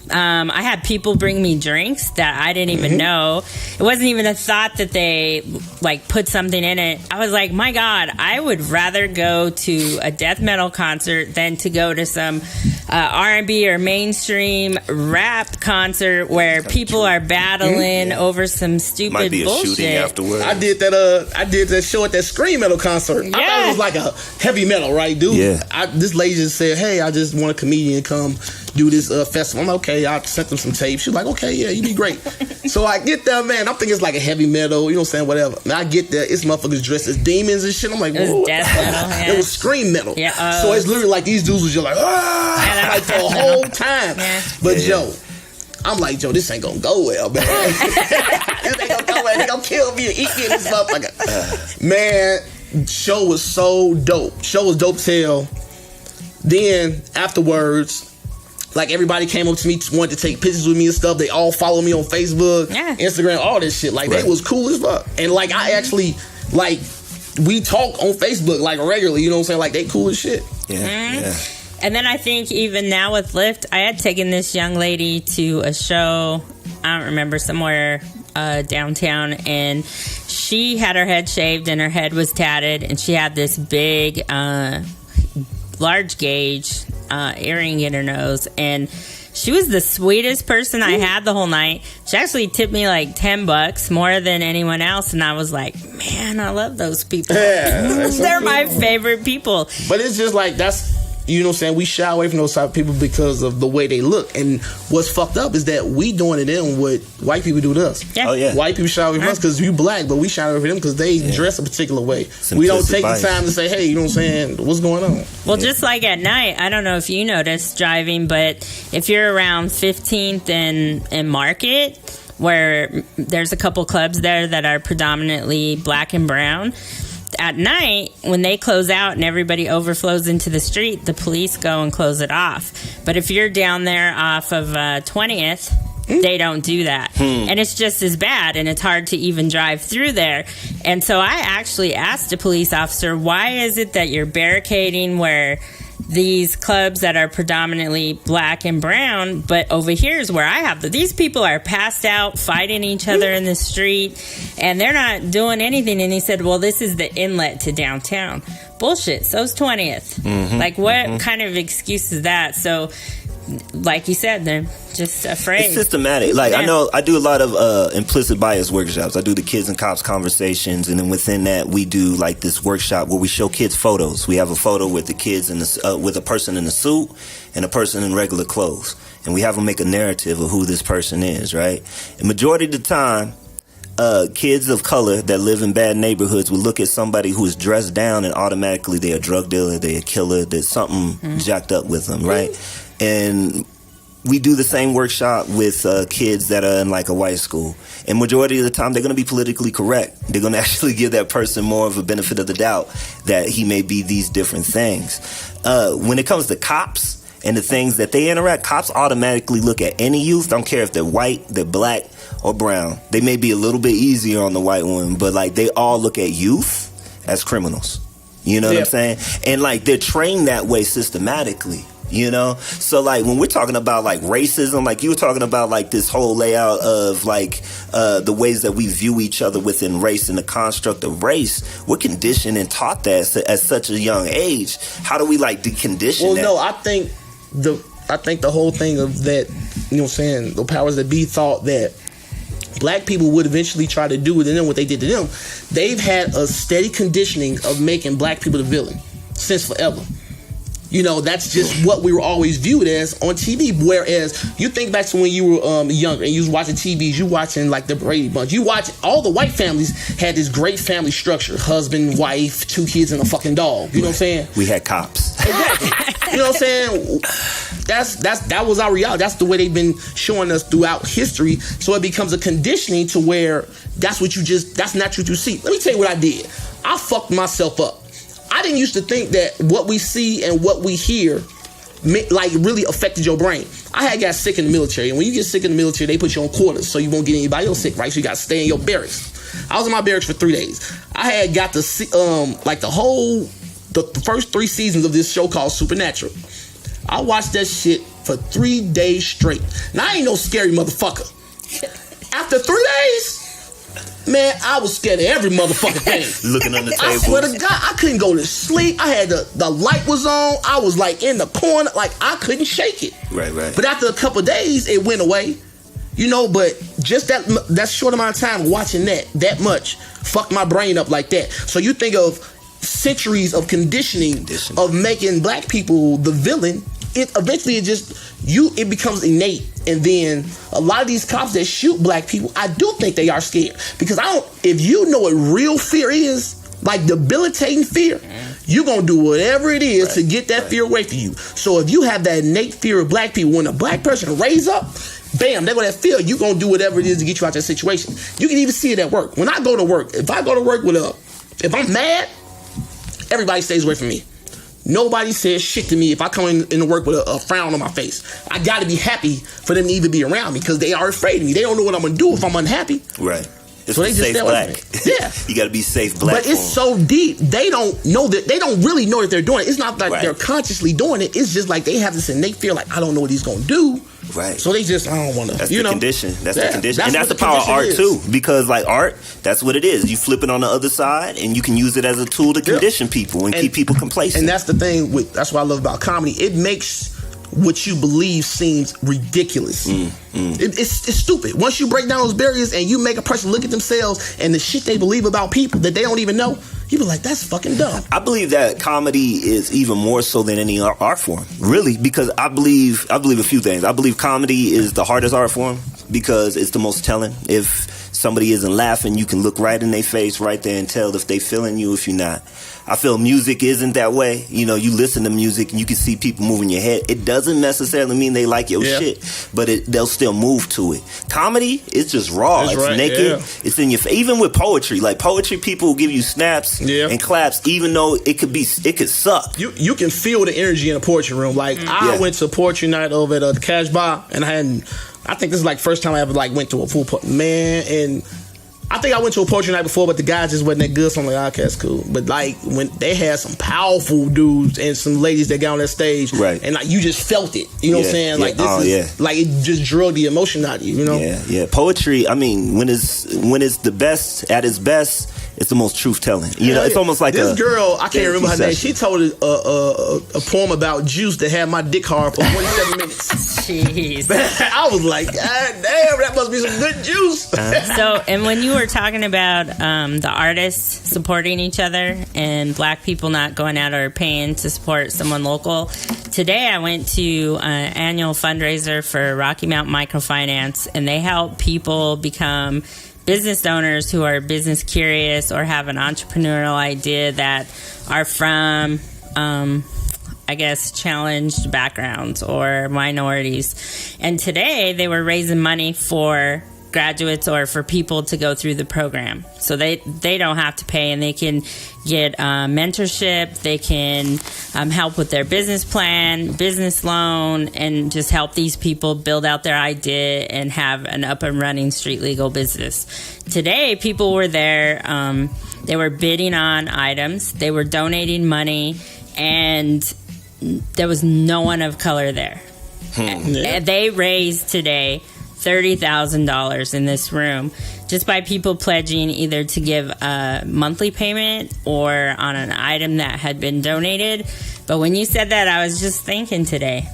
I had people bring me drinks that I didn't even know. It wasn't even a thought that they like put something in it. I was like, my God, I would rather go to a death metal concert than to go to some R&B or mainstream rap concert where people are battling over some stupid Might be a bullshit. shooting afterwards. I did that show at that scream metal concert. I thought it was like a heavy metal, right, dude? Yeah. This lady just said, hey, I just want a comedian to come do this festival. I'm like, okay, I sent them some tapes. She was like, okay, yeah, you'd be great. So I get there, man. I'm thinking it's like a heavy metal, you know what I'm saying, whatever. And I get there, it's motherfuckers dressed as demons and shit. I'm like, It whoa. was death metal. Yeah. It was scream metal. Yeah, so it's literally like these dudes was just like, Yeah, like the whole time. Yeah. But Joe, I'm like, Joe, this ain't gonna go well, man. This ain't gonna go well. They gonna kill me or eat me in this motherfucker. Man, show was so dope. Show was dope as hell. Then afterwards, like everybody came up to me, wanted to take pictures with me and stuff. They all follow me on Facebook, Instagram, all this shit. Like, they was cool as fuck. And like, I actually, like, we talk on Facebook like regularly, you know what I'm saying? Like, they cool as shit. Yeah. And then I think even now with Lyft, I had taken this young lady to a show, I don't remember, somewhere downtown, and she had her head shaved and her head was tatted, and she had this big, large gauge earring in her nose, and she was the sweetest person I had the whole night. She actually tipped me like $10 more than anyone else, and I was like, man, I love those people. Yeah, they're my favorite people. But it's just like, that's, you know what I'm saying, we shy away from those type of people because of the way they look. And what's fucked up is that we doing to them what white people do to us. Yeah. Oh, yeah. White people shy away from us because you black, but we shy away from them because they dress a particular way. We don't take the time to say, hey, you know what I'm saying, what's going on? Well, just like at night, I don't know if you noticed driving, but if you're around 15th and Market, where there's a couple clubs there that are predominantly black and brown, at night, when they close out and everybody overflows into the street, the police go and close it off. But if you're down there off of 20th, they don't do that. And it's just as bad, and it's hard to even drive through there. And so I actually asked a police officer, why is it that you're barricading where these clubs that are predominantly black and brown, but over here is where I have these people are passed out fighting each other in the street, and they're not doing anything. And he said, well, this is the inlet to downtown. Bullshit. So's 20th. Like, what kind of excuse is that? So, like you said, they're just afraid. It's systematic. Like, I know I do a lot of implicit bias workshops. I do the kids and cops conversations, and then within that we do like this workshop where we show kids photos. We have a photo with the kids in the with a person in a suit and a person in regular clothes, and we have them make a narrative of who this person is, right? And majority of the time, kids of color that live in bad neighborhoods will look at somebody who is dressed down and automatically they're a drug dealer, they're a killer, there's something jacked up with them, right? And we do the same workshop with kids that are in like a white school. And majority of the time, they're going to be politically correct. They're going to actually give that person more of a benefit of the doubt that he may be these different things. When it comes to cops and the things that they interact, cops automatically look at any youth. Don't care if they're white, they're black, or brown. They may be a little bit easier on the white one, but like they all look at youth as criminals. You know what I'm saying? And like they're trained that way systematically. You know, so like when we're talking about like racism, like you were talking about like this whole layout of like the ways that we view each other within race and the construct of race, we're conditioned and taught that at such a young age. How do we like decondition that? Well, no, I think the whole thing of that, you know what I'm saying, the powers that be thought that black people would eventually try to do with them what they did to them. They've had a steady conditioning of making black people the villain since forever. You know, that's just what we were always viewed as on TV. Whereas you think back to when you were younger and you was watching TVs, you watching like the Brady Bunch. You watch all the white families had this great family structure: husband, wife, 2 kids, and a fucking dog. You know what I'm saying? We had cops. Exactly. You know what I'm saying? That was our reality. That's the way they've been showing us throughout history. So it becomes a conditioning to where that's not what you see. Let me tell you what I did. I fucked myself up. I didn't used to think that what we see and what we hear like really affected your brain. I had got sick in the military, and when you get sick in the military, they put you on quarters so you won't get anybody else sick, right? So you got to stay in your barracks. I was in my barracks for 3 days. I had got to see like the first 3 seasons of this show called Supernatural. I watched that shit for 3 days straight. Now I ain't no scary motherfucker. After 3 days, man, I was scared of every motherfucking thing. Looking on the table. I swear to God, I couldn't go to sleep. I had the light was on. I was like in the corner, like I couldn't shake it. Right. But after a couple of days, it went away. You know, but just that short amount of time watching that much fucked my brain up like that. So you think of centuries of conditioning of making black people the villain. It becomes innate. And then a lot of these cops that shoot black people, I do think they are scared. Because if you know what real fear is, like debilitating fear, you're going to do whatever it is to get that fear away from you. So if you have that innate fear of black people, when a black person raise up, bam, they're going to feel you're going to do whatever it is to get you out of that situation. You can even see it at work. When I go to work, if I go to work if I'm mad, everybody stays away from me. Nobody says shit to me if I come into work with a frown on my face. I got to be happy for them to even be around me because they are afraid of me. They don't know what I'm going to do if I'm unhappy. Right. It's so they just safe black. Yeah. You got to be safe black. But it's so deep. They don't know that. They don't really know that they're doing it. It's not like they're consciously doing it. It's just like they have this innate fear, like I don't know what he's going to do. Right. So they just, I don't want to. That's the condition. That's the condition. And that's the power of art too. Because like art, that's what it is. You flip it on the other side and you can use it as a tool to condition people and keep people complacent. And that's the thing that's what I love about comedy. It makes what you believe seems ridiculous. It's stupid. Once you break down those barriers and you make a person look at themselves and the shit they believe about people that they don't even know, you be like, that's fucking dumb. I believe that comedy is even more so than any art form, really, because I believe a few things. I believe comedy is the hardest art form because it's the most telling. If somebody isn't laughing, you can look right in their face right there and tell if they feeling you, if you're not. I feel music isn't that way. You know, you listen to music and you can see people moving your head. It doesn't necessarily mean they like your shit, but they'll still move to it. Comedy, it's just raw. It's naked. Yeah. It's in your face. Even with poetry, like poetry, people will give you snaps and claps, even though it could suck. You can feel the energy in a poetry room. Like I went to a poetry night over at the Cash Bar, and I think this is like first time I ever like went to a full and I think I went to a poetry night before, but the guys just wasn't that good, so I'm like, okay, that's cool. But like when they had some powerful dudes and some ladies that got on that stage, and like you just felt it, you know what I'm saying? Like this like it just drug the emotion out of you, you know? Yeah. Poetry, I mean, when it's the best at its best, it's the most truth telling. You know, it's almost like this girl. I can't remember her name. She told a poem about juice that had my dick hard for 47 minutes. Jeez. I was like, God damn, that must be some good juice. So, and when you were talking about the artists supporting each other and black people not going out or paying to support someone local, today I went to an annual fundraiser for Rocky Mountain Microfinance, and they help people become business owners who are business curious or have an entrepreneurial idea that are from, I guess, challenged backgrounds or minorities. And today they were raising money for graduates or for people to go through the program. So they don't have to pay, and they can get mentorship. They can help with their business plan, business loan, and just help these people build out their idea and have an up and running street legal business. Today, people were there. They were bidding on items. They were donating money, and there was no one of color there. Yeah. They raised today $30,000 in this room just by people pledging either to give a monthly payment or on an item that had been donated. But when you said that, I was just thinking today,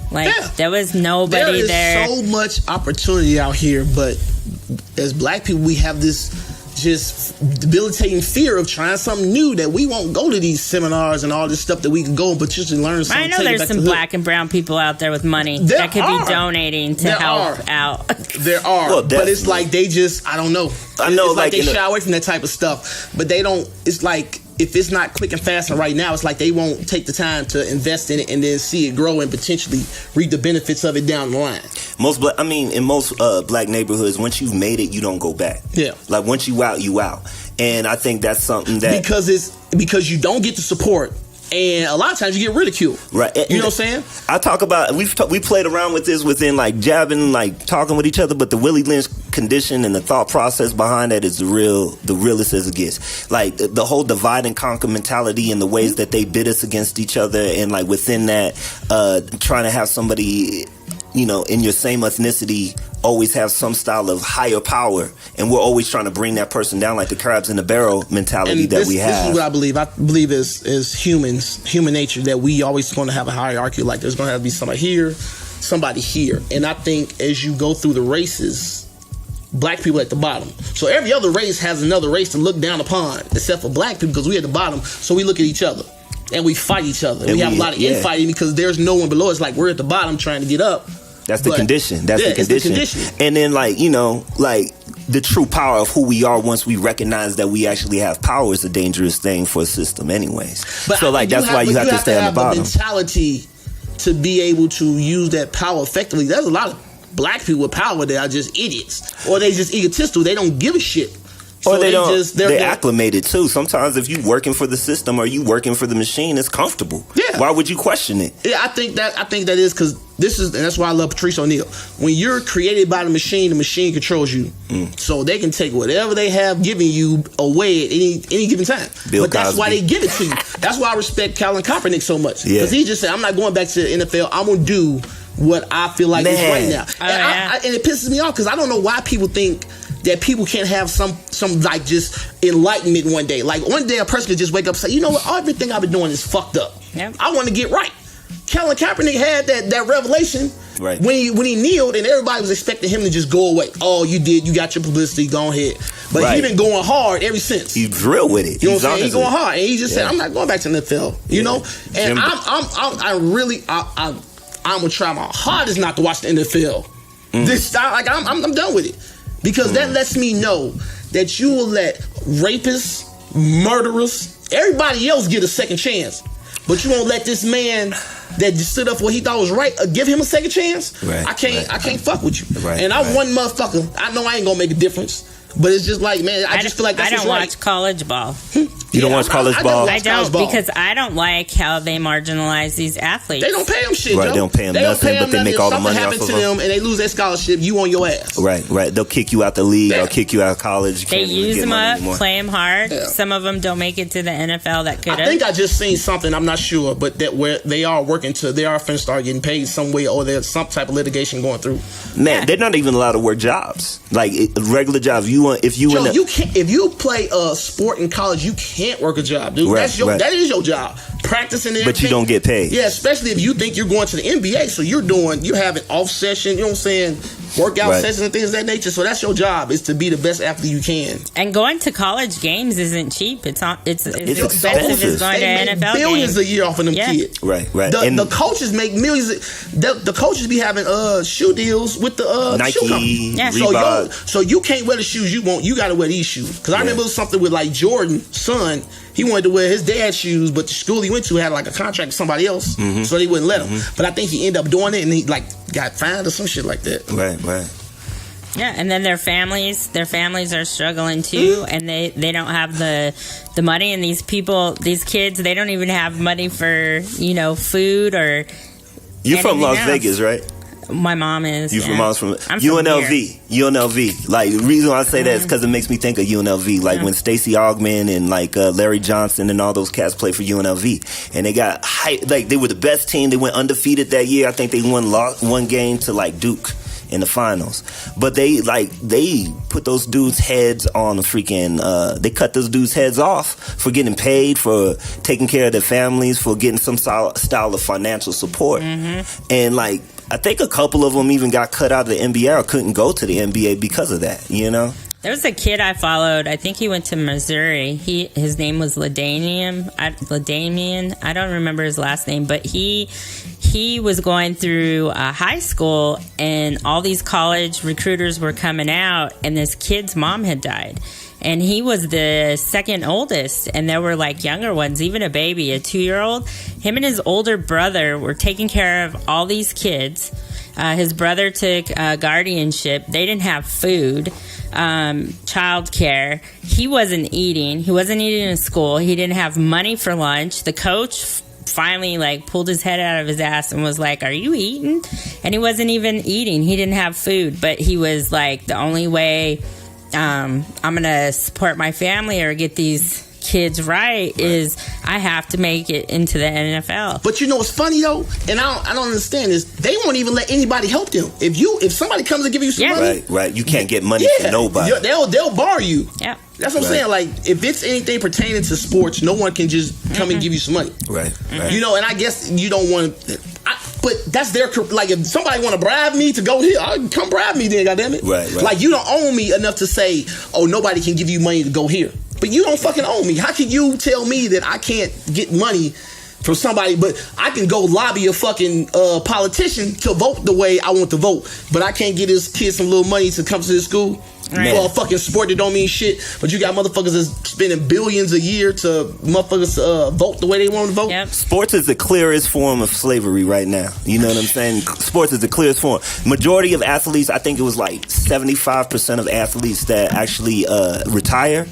there was nobody there. There is so much opportunity out here, but as black people, we have this just debilitating fear of trying something new, that we won't go to these seminars and all this stuff that we can go and potentially learn something. I know there's some black and brown people out there with money that could be donating to help out. There are. Well, but it's like they just, I don't know. I know, it's like they shy away from that type of stuff. But they don't, it's like, if it's not quick and fast and right now, it's like they won't take the time to invest in it and then see it grow and potentially reap the benefits of it down the line. In most black neighborhoods, once you've made it, you don't go back. Yeah. Like once you out, you out. And I think that's something that because you don't get the support. And a lot of times you get ridiculed. Right. You know what I'm saying? I talk about, we played around with this within like jabbing, like talking with each other, but the Willie Lynch condition and the thought process behind that is the realest as it gets. Like the whole divide and conquer mentality and the ways that they bid us against each other, and like within that, trying to have somebody, you know, in your same ethnicity always have some style of higher power, and we're always trying to bring that person down, like the crabs in the barrel mentality that we have. This is what I believe. I believe is human nature, that we always going to have a hierarchy. Like there's going to have to be somebody here. And I think as you go through the races, black people at the bottom. So every other race has another race to look down upon, except for black people, because we at the bottom. So we look at each other and we fight each other. We have a lot of infighting because there's no one below us. Like we're at the bottom trying to get up. That's the condition. That's the condition. And then, like, you know, like the true power of who we are once we recognize that we actually have power is a dangerous thing for a system anyways. But so, like, that's why you have to stay on the bottom. Mentality to be able to use that power effectively. There's a lot of black people with power that are just idiots. Or they just egotistical. They don't give a shit. Or they're acclimated too. Sometimes if you working for the system or you working for the machine, it's comfortable. Yeah. Why would you question it? Yeah, I think that is because and that's why I love Patrice O'Neal. When you're created by the machine controls you. So they can take whatever they have given you away at any given time. But that's why they give it to you. That's why I respect Colin Kaepernick so much. Because he just said, I'm not going back to the NFL. I'm going to do what I feel like is right now. And it pisses me off because I don't know why people think that people can't have some like just enlightenment one day. Like one day a person could just wake up and say, you know what, everything I've been doing is fucked up. Yep. I want to get right. Colin Kaepernick had that revelation when he kneeled, and everybody was expecting him to just go away. Oh, you got your publicity, go ahead. But he been going hard ever since. He drilled with it. You know what I'm saying? He's going hard, and he just said, I'm not going back to the NFL. You know, and I'm gonna try my hardest not to watch the NFL. I'm done with it. Because that lets me know that you will let rapists, murderers, everybody else get a second chance. But you won't let this man that just stood up for what he thought was right give him a second chance. Right, I can't fuck with you. Right, and I'm one motherfucker. I know I ain't gonna make a difference. But it's just like, man, I just feel like that's what's right. I don't watch college ball. You don't watch college ball? I don't, because I don't like how they marginalize these athletes. They don't pay them shit, Right, they don't pay them nothing, but they make all the money off of them. Something happens to them and they lose their scholarship, you on your ass. Right. They'll kick you out the league. They'll kick you out of college. They use them up, play them hard. Yeah. Some of them don't make it to the NFL that could have. I think I just seen something, I'm not sure, but that where they are finna start getting paid some way, or there's some type of litigation going through. Man, they're not even allowed to work jobs. Like regular jobs. If you play a sport in college, you can't work a job, dude. That is your job. Practicing there. But you don't get paid. Yeah, especially if you think you're going to the NBA. So you're having off session, you know what I'm saying? workout sessions and things of that nature. So that's your job, is to be the best athlete you can. And going to college games isn't cheap. It's expensive as going to NFL billions games. a year off of them kids. Right. The coaches make millions. The coaches be having shoe deals with the Nike, shoe company. Yeah. Reebok. So you can't wear the shoes you want. You got to wear these shoes. Because I remember it was something with like Jordan's son. He wanted to wear his dad's shoes, but the school he went to had like a contract with somebody else, so they wouldn't let him. But I think he ended up doing it, and he like got fined or some shit like that. Right. Yeah, and then their families are struggling too, and they don't have the money. And these kids, they don't even have money for food or. You're from Las else. Vegas, right? My mom is. Mom's from I'm UNLV. UNLV. Like, the reason why I say that is because it makes me think of UNLV. Like when Stacey Augman and like Larry Johnson and all those cats played for UNLV, and they got like they were the best team. They went undefeated that year. I think they won one game to like Duke in the finals. But they put those dudes' heads on the freaking. They cut those dudes' heads off for getting paid, for taking care of their families, for getting some style of financial support, and like. I think a couple of them even got cut out of the NBA or couldn't go to the NBA because of that, There was a kid I followed. I think he went to Missouri. His name was LaDamian. I don't remember his last name, but he was going through high school, and all these college recruiters were coming out, and this kid's mom had died. And he was the second oldest, and there were like younger ones, even a baby, a 2-year-old. Him and his older brother were taking care of all these kids. His brother took guardianship. They didn't have food, childcare. He wasn't eating. He wasn't eating in school. He didn't have money for lunch. The coach finally like pulled his head out of his ass and was like, "Are you eating?" And he wasn't even eating. He didn't have food, but he was like, the only way I'm gonna support my family or get these kids right is I have to make it into the NFL. But what's funny though, and I don't understand this, they won't even let anybody help them. If somebody comes to give you some money, right, you can't get money from nobody. They'll bar you. Yeah, that's what I'm saying. Like, if it's anything pertaining to sports, no one can just come and give you some money. Right. And I guess you don't want to. But that's their, like, if somebody want to bribe me to go here, come bribe me then, goddammit. Right. Like, you don't own me enough to say, oh, nobody can give you money to go here. But you don't fucking own me. How can you tell me that I can't get money from somebody, but I can go lobby a fucking politician to vote the way I want to vote, but I can't get his kid some little money to come to his school? Right. For a fucking sport that don't mean shit, but you got motherfuckers that's spending billions a year to motherfuckers vote the way they want to vote. Yep. Sports is the clearest form of slavery right now. You know what I'm saying? Sports is the clearest form. Majority of athletes, I think it was like 75% of athletes that actually retire.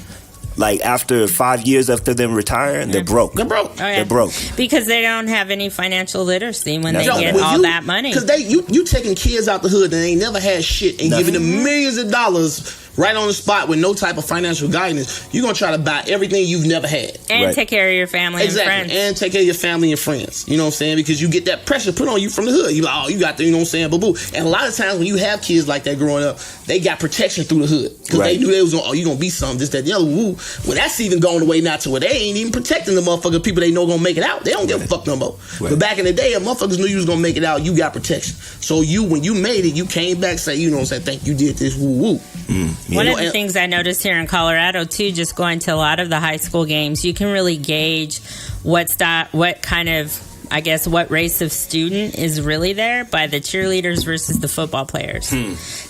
Like after 5 years after them retiring, they're broke. They're broke. Oh, yeah. They're broke because they don't have any financial literacy when they get all that money. Because you taking kids out the hood that ain't never had shit and giving them millions of dollars right on the spot with no type of financial guidance. You're gonna try to buy everything you've never had and take care of your family and friends. And take care of your family and friends. You know what I'm saying? Because you get that pressure put on you from the hood. You like, oh, you got the, you know what I'm saying, boo. And a lot of times when you have kids like that growing up, they got protection through the hood because they knew they was gonna, you gonna be something, this, that, the other. Woo. Well, that's even going away now to where they ain't even protecting the motherfucking people they know gonna make it out. They don't give a fuck no more. But back in the day, if motherfuckers knew you was gonna make it out, you got protection. So when you made it, you came back, say, you know what I'm saying, thank you did this, woo woo. One of the things I noticed here in Colorado too, just going to a lot of the high school games, you can really gauge what kind of, I guess, what race of student is really there by the cheerleaders versus the football players.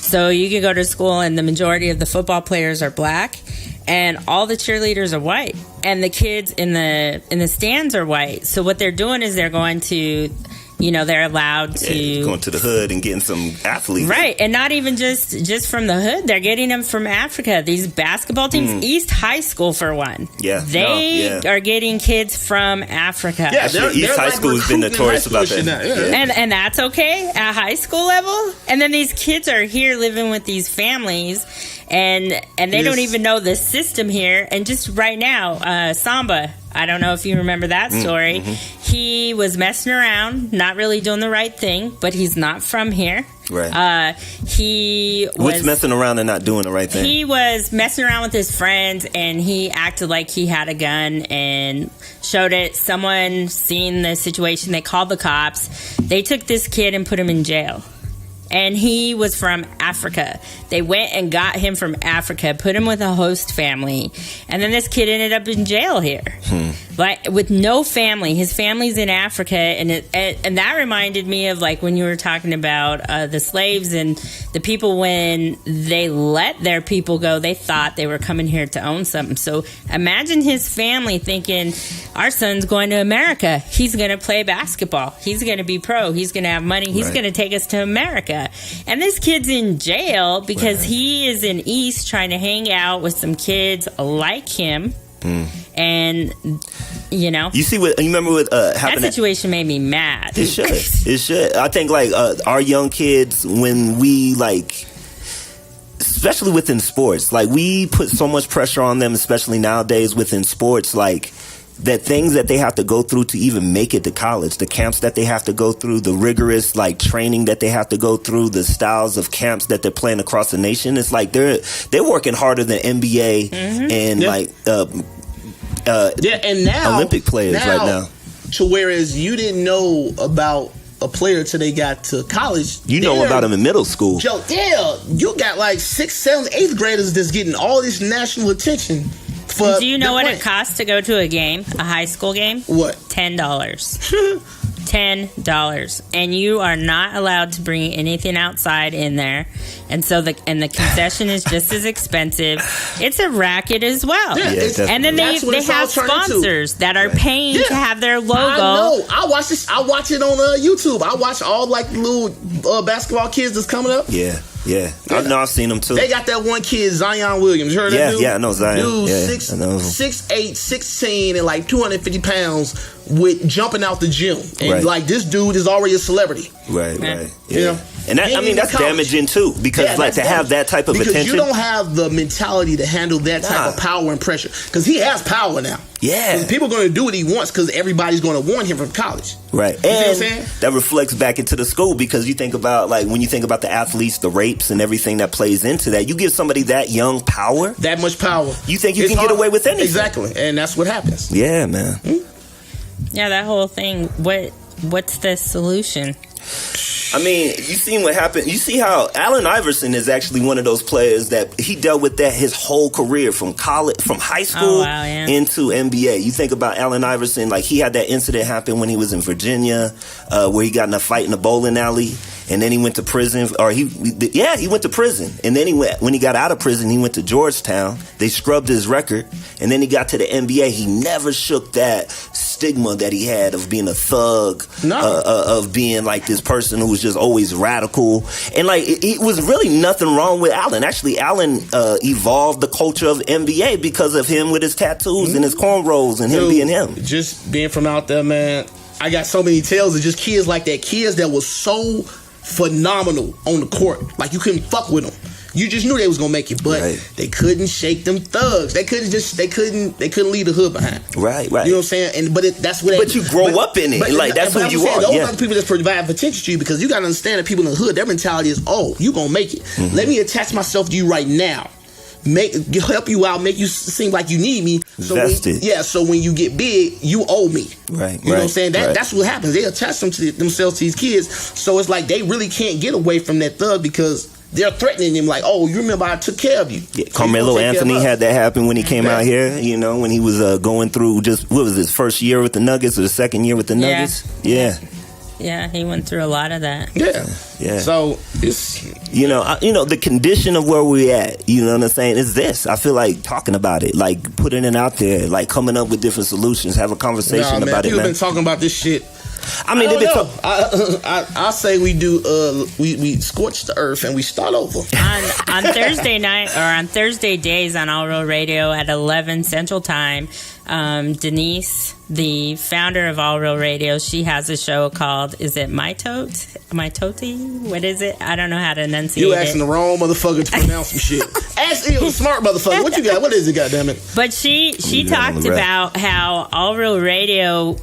So you can go to school and the majority of the football players are black and all the cheerleaders are white and the kids in the stands are white. So what they're doing is they're going to, they're allowed to going to the hood and getting some athletes, right? And not even just from the hood; they're getting them from Africa. These basketball teams, East High School for one, they are getting kids from Africa. Yeah, East High School has been notorious about that, and that's okay at high school level. And then these kids are here living with these families, and they don't even know the system here. And just right now, Samba. I don't know if you remember that story. He was messing around, not really doing the right thing, but he's not from here. Right. What's messing around and not doing the right thing? He was messing around with his friends, and he acted like he had a gun and showed it. Someone seen the situation. They called the cops. They took this kid and put him in jail. And he was from Africa. They went and got him from Africa, put him with a host family, and then this kid ended up in jail here, like with no family. His family's in Africa, and that reminded me of like when you were talking about the slaves and the people when they let their people go, they thought they were coming here to own something. So imagine his family thinking, our son's going to America. He's going to play basketball. He's going to be pro. He's going to have money. He's going to take us to America. And this kid's in jail because he is in East trying to hang out with some kids like him. And you see what you remember what happened. That situation made me mad. It should. I think like our young kids, when we like, especially within sports, like we put so much pressure on them, especially nowadays within sports, like that things that they have to go through to even make it to college, the camps that they have to go through, the rigorous like training that they have to go through, the styles of camps that they're playing across the nation. It's like they're working harder than NBA and like and now Olympic players right now. To whereas you didn't know about a player till they got to college. You know about them in middle school. Joe, you got like 6th, 7th, 8th graders that's getting all this national attention. Do you know what it costs to go to a game, a high school game? What? $10. $10, and you are not allowed to bring anything outside in there, and so the concession is just as expensive. It's a racket as well. And then they have sponsors that are paying to have their logo. I know. I watch it on YouTube. I watch all like little basketball kids that's coming up. Yeah. I know, I've seen them too. They got that one kid, Zion Williams. You heard that dude? Yeah, I know Zion. Dude, 6'8", 16, and like 250 pounds with jumping out the gym. And like this dude is already a celebrity. Right. You know? And that, I mean, that's damaging too, because like to have that type of attention. Because you don't have the mentality to handle that type of power and pressure. Because he has power now. Yeah. People are going to do what he wants because everybody's going to want him from college. Right. And that reflects back into the school, because you think about, like, when you think about the athletes, the rapes and everything that plays into that, you give somebody that young power. That much power. You think you can get away with anything. Exactly. And that's what happens. Yeah, man. Yeah, that whole thing. What's the solution? I mean, you seen what happened. You see how Allen Iverson is actually one of those players that he dealt with that his whole career, from college, from high school into NBA. You think about Allen Iverson, like he had that incident happen when he was in Virginia, where he got in a fight in a bowling alley, and then he went to prison. He went to prison, and then when he got out of prison, he went to Georgetown. They scrubbed his record, and then he got to the NBA. He never shook that stigma that he had of being a thug, of being like this person who was just always radical, and like it was really nothing wrong with Allen. Actually, Allen evolved the culture of NBA because of him with his tattoos and his cornrows and him being him. Just being from out there, man. I got so many tales of just kids like that, kids that was so phenomenal on the court, like you couldn't fuck with them. You just knew they was gonna make it, but they couldn't shake them thugs. They couldn't leave the hood behind. Right. You know what I'm saying? That's what. But you grow up in it. Like that's who you are. Those are the people that's providing attention to you, because you gotta understand that people in the hood, their mentality is, you gonna make it. Let me attach myself to you right now. Help you out, make you seem like you need me. So when you get big, you owe me. Right. You know what I'm saying? That's what happens. They attach themselves to these kids, so it's like they really can't get away from that thug because they're threatening him, like, you remember I took care of you. Yeah, Carmelo Anthony had that happen when he came out here, when he was going through what was his first year with the Nuggets or the second year with the Nuggets? Yeah, he went through a lot of that. Yeah. So it's the condition of where we're at. You know what I'm saying? Is this? I feel like talking about it, like putting it out there, like coming up with different solutions, have a conversation about it. People been talking about this shit. I mean, I say we do. We scorch the earth and we start over on Thursday night, or on Thursday days on All Real Radio at 11 Central Time. Denise, the founder of All Real Radio, she has a show called, is it My Tote? What is it? I don't know how to enunciate it. You asking the wrong motherfucker to pronounce some shit. Ask a smart motherfucker. What you got? What is it, goddammit? But she talked about how All Real Radio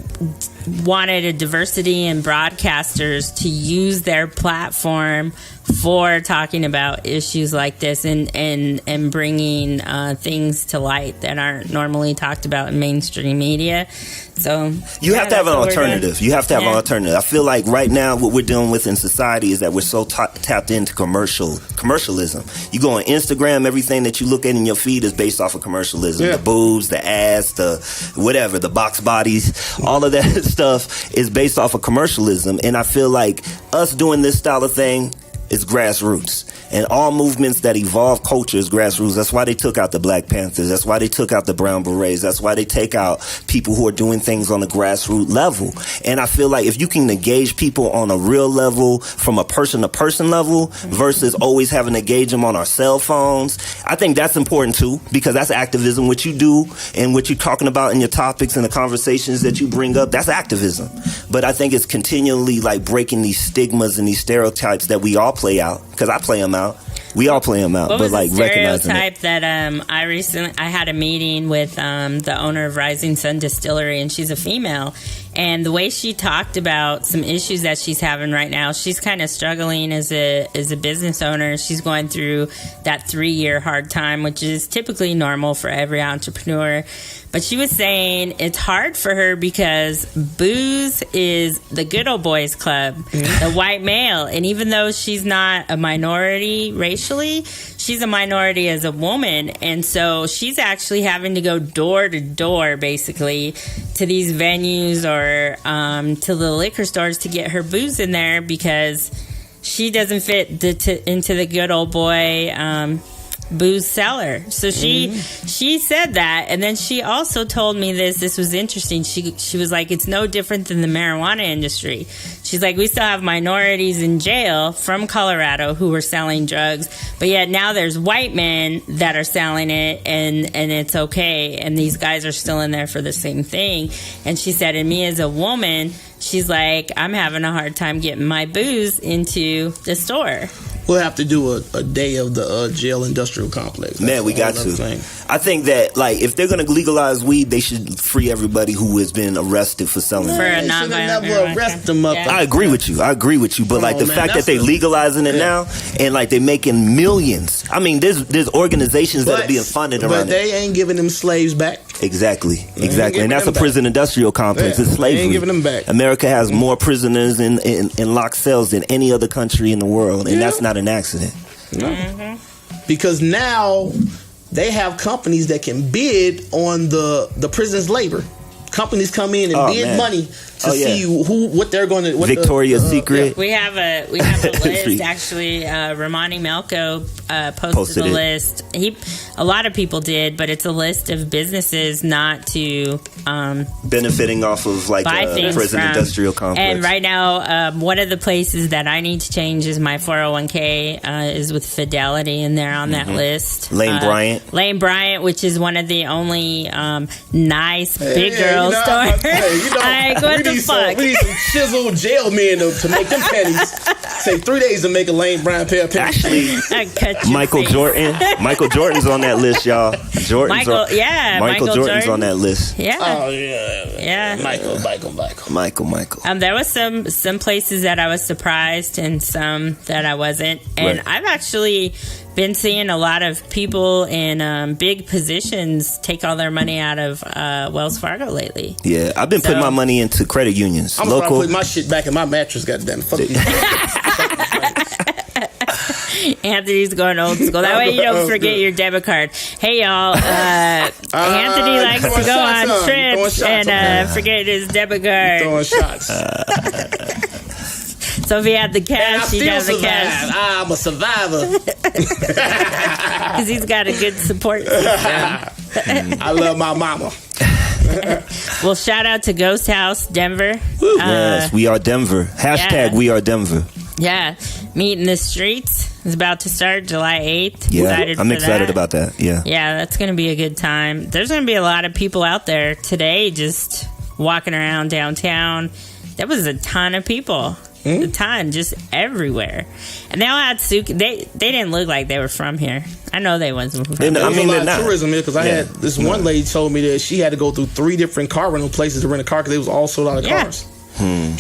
wanted a diversity in broadcasters to use their platform for talking about issues like this and bringing things to light that aren't normally talked about in mainstream media. So you have to have an alternative. You have to have an alternative. I feel like right now what we're dealing with in society is that we're so tapped into commercialism. You go on Instagram, everything that you look at in your feed is based off of commercialism. Yeah. The boobs, the ass, the whatever, the box bodies, all of that stuff is based off of commercialism. And I feel like us doing this style of thing is grassroots. And all movements that evolve culture is grassroots. That's why they took out the Black Panthers. That's why they took out the Brown Berets. That's why they take out people who are doing things on a grassroots level. And I feel like if you can engage people on a real level, from a person-to-person level, versus always having to engage them on our cell phones, I think that's important too, because that's activism. What you do and what you're talking about in your topics and the conversations that you bring up, that's activism. But I think it's continually like breaking these stigmas and these stereotypes that we all play out, because I play them out. We all play them out. What but was like the stereotype that I had a meeting with the owner of Rising Sun Distillery, and she's a female, and the way she talked about some issues that she's having right now, she's kind of struggling as a business owner. She's going through that 3-year hard time, which is typically normal for every entrepreneur. But she was saying it's hard for her because booze is the good old boys club, the white male. And even though she's not a minority racially, she's a minority as a woman. And so she's actually having to go door to door, basically, to these venues or to the liquor stores to get her booze in there because she doesn't fit into the good old boy booze seller. So she said that, and then she also told me this was interesting. She was like, it's no different than the marijuana industry. She's like, we still have minorities in jail from Colorado who were selling drugs, but yet now there's white men that are selling it, and it's okay, and these guys are still in there for the same thing. And she said, and me as a woman, she's like, I'm having a hard time getting my booze into the store. We'll have to do a day of the jail industrial complex. Man, we got to. I think that, like, if they're going to legalize weed, they should free everybody who has been arrested for selling it. For a non-violent never arrest them up. I agree with you. But like the fact that they're legalizing it now, and like they're making millions. I mean, there's organizations that are being funded around it. But they ain't giving them slaves back. Exactly. And that's a prison industrial complex. It's slavery. They ain't giving them back. America has more prisoners in locked cells than any other country in the world, and that's not an accident. No. Because now they have companies that can bid on the prison's labor. Companies come in and bid money to see what they're going to. Victoria's Secret. We have a list actually. Romani Melko posted a list. A lot of people did, but it's a list of businesses not to benefiting off of like a prison industrial complex. And right now, one of the places that I need to change is my 401k is with Fidelity, and they're on that list. Lane Bryant, which is one of the only nice big girl stores. Like, what the fuck? We need some chiseled jail men to make them pennies. Take 3 days to make a Lane Bryant pair of pennies. Actually, Michael Jordan's on that list, y'all. Michael Jordan's on that list. Yeah. Oh yeah. Michael. There was some places that I was surprised and some that I wasn't. And I've actually been seeing a lot of people in big positions take all their money out of Wells Fargo lately. Yeah, I've been putting my money into credit unions. I'm gonna put my shit back in my mattress. Goddamn, fuck you. Anthony's going old school. That way you don't forget your debit card. Hey y'all, Anthony likes to go on trips and forget his debit card. Throwing shots. So if he had the cash, he'd have the cash. I'm a survivor. Because he's got a good support system. I love my mama. Well, shout out to Ghost House Denver. Yes, we are Denver. Hashtag we are Denver. Yeah, Meet in the Streets is about to start July 8th. Yeah, I'm excited about that. Yeah, that's going to be a good time. There's going to be a lot of people out there today just walking around downtown. There was a ton of people. A ton, just everywhere. And they all had they didn't look like they were from here. I know they wasn't from here. I mean, a lot of tourism here, because I had this one lady told me that she had to go through 3 different car rental places to rent a car because they was all sold out of cars.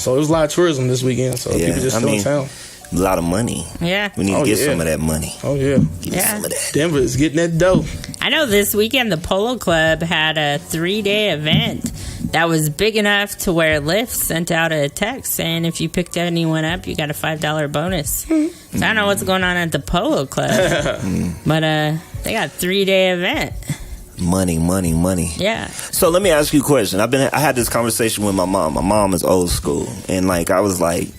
So it was a lot of tourism this weekend. So people just still in town. A lot of money. Yeah. We need to get some of that money. Oh, yeah. Give me some of that. Denver is getting that dough. I know this weekend the Polo Club had a 3-day event that was big enough to where Lyft sent out a text saying if you picked anyone up, you got a $5 bonus. So I don't know what's going on at the Polo Club, but they got a 3-day event. Money. Yeah. So let me ask you a question. I had this conversation with my mom. My mom is old school, and like I was like,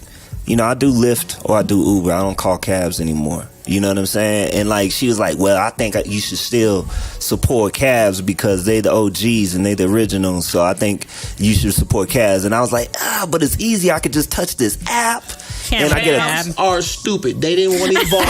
you know, I do Lyft or I do Uber. I don't call cabs anymore. You know what I'm saying? And like she was like, well, I think you should still support cabs because they the OGs and they the originals. So I think you should support cabs. And I was like, but it's easy. I could just touch this app. Can't and I get Cabs are stupid. They didn't want to evolve.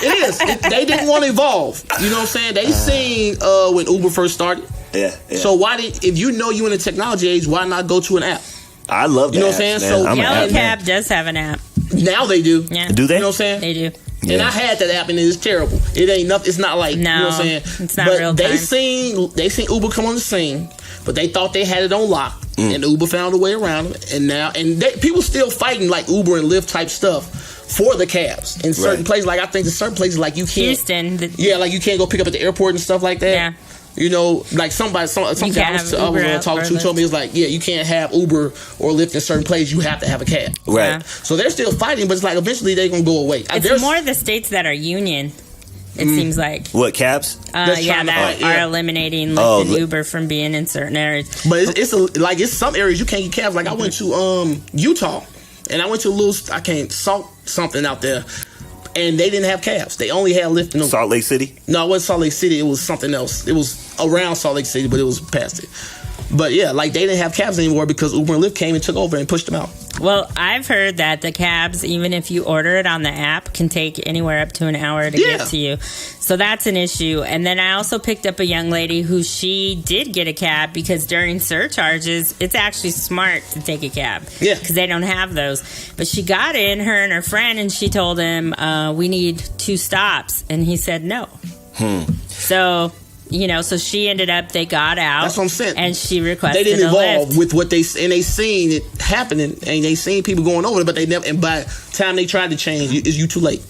It is. They didn't want to evolve. You know what I'm saying? They seen when Uber first started. Yeah. So if you know you in the technology age, why not go to an app? I love that. You know what I'm saying? So Yellow Cab does have an app. Now they do. Yeah. Do they? You know what I'm saying? They do. And I had that app and it's terrible. It ain't nothing. It's not like, No, you know what I'm saying? it's not but real they time. seen Uber come on the scene, but they thought they had it on lock. And Uber found a way around it. And people still fighting like Uber and Lyft type stuff for the cabs in certain places. Like I think in certain places like you can't. Houston. Like you can't go pick up at the airport and stuff like that. Yeah. You know, like some guy I was talking to told me, it's like, you can't have Uber or Lyft in certain places. You have to have a cab. Right. Yeah. So they're still fighting, but it's like eventually they're going to go away. It's more the states that are union, it seems like. What, cabs? That are eliminating Lyft and Uber from being in certain areas. But it's some areas you can't get cabs. Like I went to Utah, and I went to a little, Salt something out there. And they didn't have cabs. They only had Lyft. And Salt Lake City? No, it wasn't Salt Lake City. It was something else. It was around Salt Lake City, but it was past it. But yeah, like they didn't have cabs anymore because Uber and Lyft came and took over and pushed them out. Well, I've heard that the cabs, even if you order it on the app, can take anywhere up to an hour to get to you. So that's an issue. And then I also picked up a young lady who she did get a cab because during surcharges, it's actually smart to take a cab. Yeah. Because they don't have those. But she got in, her and her friend, and she told him, we need 2 stops. And he said no. So... so she ended up, they got out. That's what I'm saying. And she requested They didn't evolve Lyft. with what they seen it happening, and they seen people going over it, but they never, and by the time they tried to change, is you too late.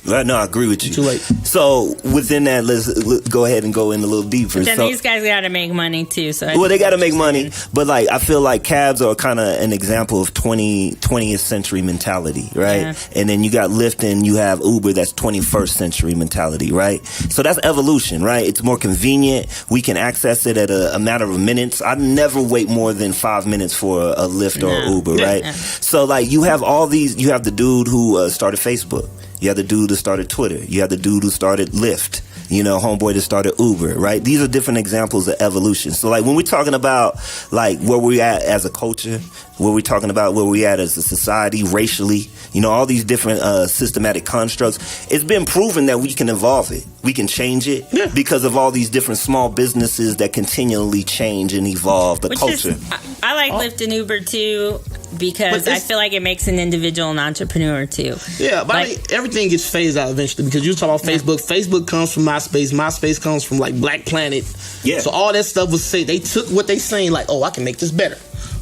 No, I agree with you. Too late. So within that, let's go ahead and go in a little deeper. But then these guys got to make money too. So they got to make money, but like I feel like cabs are kind of an example of 20th century mentality, right? Yeah. And then you got Lyft and you have Uber, that's 21st century mentality, right? So that's evolution, right? It's more convenient. We can access it at a matter of minutes. I never wait more than 5 minutes for a Lyft or Uber, right? Yeah. So like you have all these. You have the dude who started Facebook. You have the dude who started Twitter. You have the dude who started Lyft. Homeboy that started Uber, right? These are different examples of evolution. So, like, when we're talking about, like, where we're at as a culture, where we're talking about where we're at as a society, racially, all these different systematic constructs, it's been proven that we can evolve it. We can change it because of all these different small businesses that continually change and evolve the culture. I like Lyft and Uber, too, because I feel like it makes an individual an entrepreneur, too. Yeah, but I mean, everything gets phased out eventually because you talk about Facebook. Facebook comes from MySpace. MySpace comes from, like, Black Planet. Yeah. So all that stuff was say they took what they saying, like, I can make this better.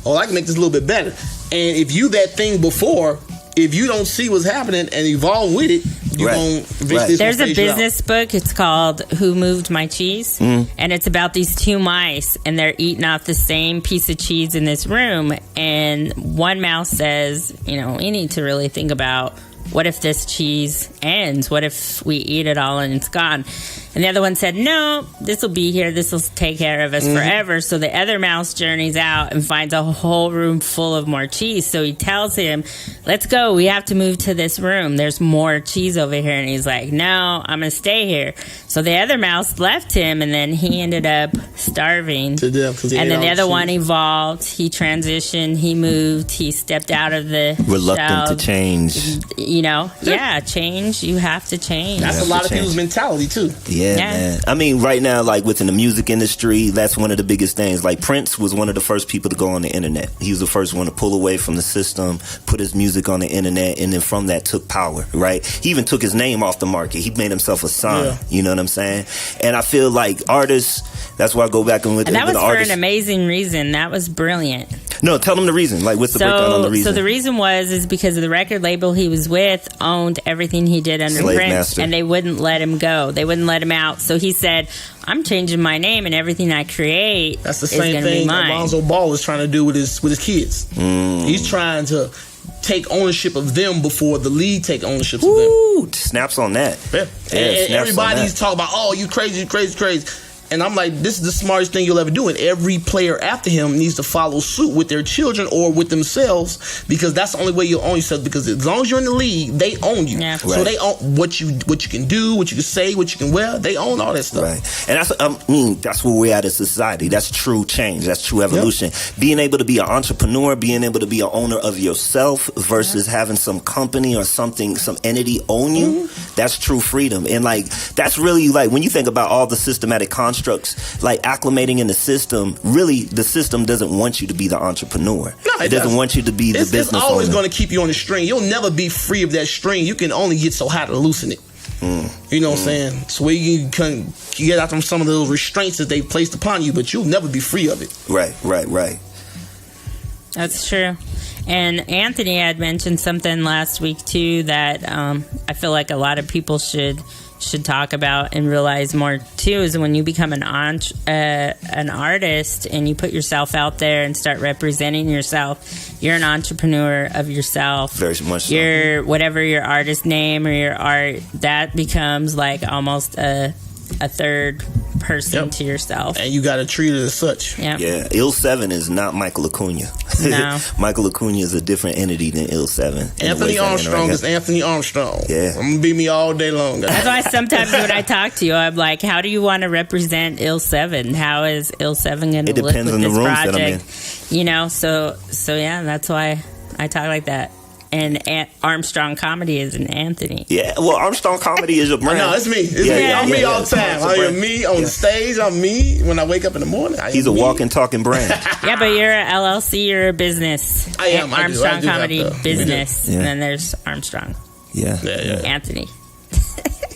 I can make this a little bit better. And if you that thing before, if you don't see what's happening and evolve with it, you're going to... There's a business book. It's called Who Moved My Cheese? And it's about these 2 mice, and they're eating off the same piece of cheese in this room. And one mouse says, we need to really think about, what if this cheese ends? What if we eat it all and it's gone? And the other one said, no, this will be here. This will take care of us forever. So the other mouse journeys out and finds a whole room full of more cheese. So he tells him, let's go. We have to move to this room. There's more cheese over here. And he's like, no, I'm going to stay here. So the other mouse left him, and then he ended up starving. To death, and then the other one evolved. He transitioned. He moved. He stepped out of the reluctant to change. Change. You have to change. That's a lot of people's mentality, too. Yeah, man. I mean, right now, like within the music industry, that's one of the biggest things. Like Prince was one of the first people to go on the internet. He was the first one to pull away from the system, put his music on the internet, and then from that took power, right? He even took his name off the market. He made himself a sign. Yeah. You know what I'm saying? And I feel like artists, that's why I go back and look at that was the for artists. An amazing reason. That was brilliant. No, tell them the reason. Like, what's the breakdown on the reason? So the reason is because of the record label he was with owned everything he did under Slave Prince, master. and they wouldn't let him go. They wouldn't let him out. So he said, "I'm changing my name, and everything I create That's the is same going to be thing mine." Alonzo Ball is trying to do with his kids. He's trying to take ownership of them before the league take ownership of them. Ooh, snaps on that. Yeah. Yeah, And snaps on everybody's that. talking about, oh, you crazy. And I'm like, this is the smartest thing you'll ever do. And every player after him needs to follow suit with their children or with themselves, because that's the only way you'll own yourself. Because as long as you're in the league, they own you. Yeah. So Right. they own what you can do, what you can say, what you can wear. They own all that stuff. Right. And that's where we're at as society. That's true change. That's true evolution. Being able to be an entrepreneur, being able to be an owner of yourself versus having some company or something, some entity own you, that's true freedom. And like, that's really like, when you think about all the systematic constructs, like acclimating in the system, really the system doesn't want you to be the entrepreneur. No, it doesn't want you to be the business It's always owner. going to keep you on the string. You'll never be free of that string. You can only get so high to loosen it. You know what I'm saying? So where you can get out from some of those restraints that they placed upon you, but you'll never be free of it. Right. That's true. And Anthony had mentioned something last week too that I feel like a lot of people should talk about and realize more too, is when you become an artist and you put yourself out there and start representing yourself, you're an entrepreneur of yourself. Very much so. Your whatever your artist name or your art, that becomes like almost a third person to yourself. And you got to treat it as such. Yep. Yeah, Il-7 is not Michael Acuna. No. Michael Acuna is a different entity than Il-7. Anthony Armstrong is Anthony Armstrong. Yeah. I'm going to be me all day long. That's why sometimes when I talk to you, I'm like, how do you want to represent Il-7? How is Il-7 going to look depends with on the this rooms that I'm project? You know, so yeah, that's why I talk like that. And Armstrong Comedy is an Anthony. Yeah, well, Armstrong Comedy is your brand. No, it's me. It's Yeah, me. yeah, I'm yeah, me yeah. all the time. It's a I am brand. me on Yeah. stage. I'm me when I wake up in the morning. He's a walking, talking brand. Yeah, but you're a LLC, you're a business. I am. I do. Armstrong I do have Comedy to. business. Yeah. And then there's Armstrong. Yeah. Anthony.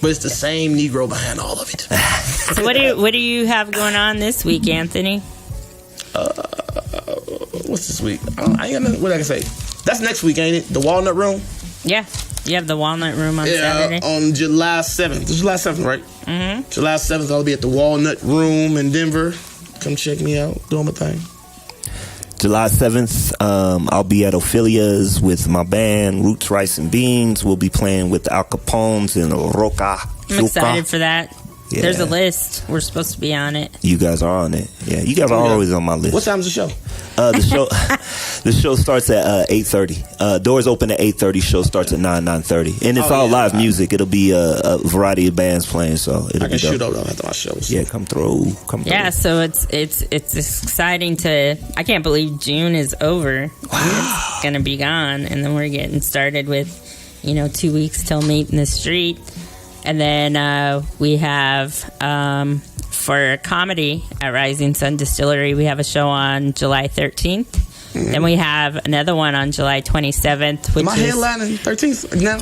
But it's the same Negro behind all of it. So what do you have going on this week, Anthony? What's this week? I ain't got nothing. What I can say? That's next week, ain't it? The Walnut Room? Yeah. You have the Walnut Room on Saturday. On July 7th. It's July 7th, right? Mm-hmm. July 7th, I'll be at the Walnut Room in Denver. Come check me out. Doing my thing. July 7th, I'll be at Ophelia's with my band, Roots, Rice, and Beans. We'll be playing with the Al Capones and Roca. I'm excited for that. Yeah. There's a list. We're supposed to be on it. You guys are on it. Yeah, you guys are always on my list. What time's the show? The show starts at 8:30. Doors open at 8:30. Show starts at 9:30, and it's all live music. It'll be a variety of bands playing, so it'll I be can shoot dope. up after my shows. Yeah, come through. Yeah, so it's exciting to. I can't believe June is over. It's gonna be gone, and then we're getting started with, 2 weeks till Meet in the Street, and then we have for comedy at Rising Sun Distillery, we have a show on July 13th. Then we have another one on July 27th, which Am I is headlining 13th now?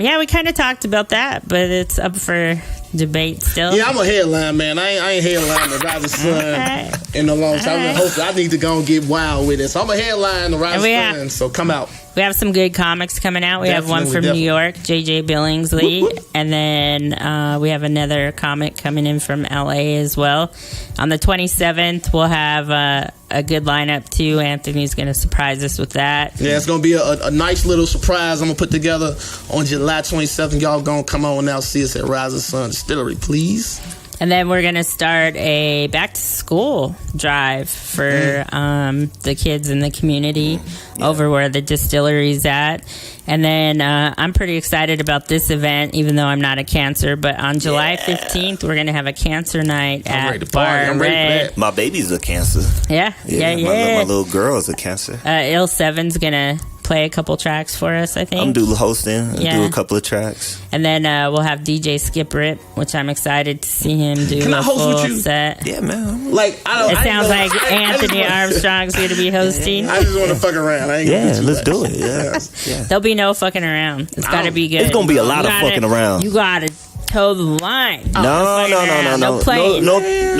yeah, we kind of talked about that, but it's up for debate still. Yeah, I'm a headline, man. I ain't headlining the Rising Sun in a long time. I need to go and get wild with it. So I'm a headline the Rising Sun, so come out. We have some good comics coming out. We have one from New York, JJ Billingsley, and then we have another comic coming in from LA as well. On the 27th, we'll have a good lineup too. Anthony's going to surprise us with that. Yeah, it's going to be a nice little surprise I'm going to put together on July 27th. Y'all going to come on now, see us at Rising Sun Distillery, please. And then we're going to start a back-to-school drive for the kids in the community over where the distillery's at. And then I'm pretty excited about this event, even though I'm not a cancer. But on July 15th, we're going to have a cancer night at Bar I'm ready for Red. that. My baby's a cancer. Yeah. My little girl is a cancer. Il-7's going to play a couple tracks for us, I think. I'm hosting. Do a couple of tracks. And then we'll have DJ Skip Rip, which I'm excited to see him do Can I a host full with you? set. Yeah, man. Like, It sounds like Anthony Armstrong's going to be hosting. I just want to fuck around. I ain't gonna Yeah, do too let's much. do it. Yeah. There'll be no fucking around. It's got to be good. It's gonna be a lot of You gotta- fucking around. You got to toe the line. No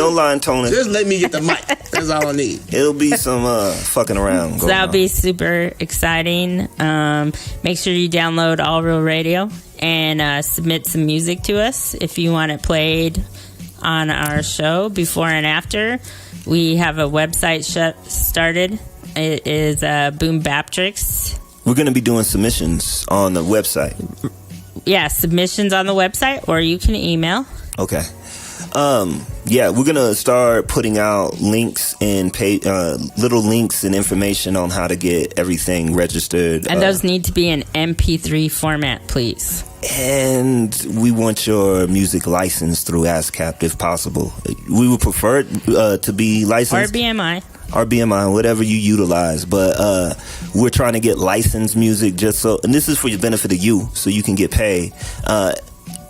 line toning. Just let me get the mic. That's all I need. It'll be some fucking around. So that'll be super exciting. Make sure you download All Real Radio and submit some music to us if you want it played on our show before and after. We have a website started. It is BoomBapTricks. We're going to be doing submissions on the website. Yeah, submissions on the website, or you can email. Okay. Yeah, we're going to start putting out links and little links and information on how to get everything registered. And those need to be in MP3 format, please. And we want your music licensed through ASCAP if possible. We would prefer it to be licensed. Or BMI, whatever you utilize. But we're trying to get licensed music just so, and this is for the benefit of you, so you can get paid.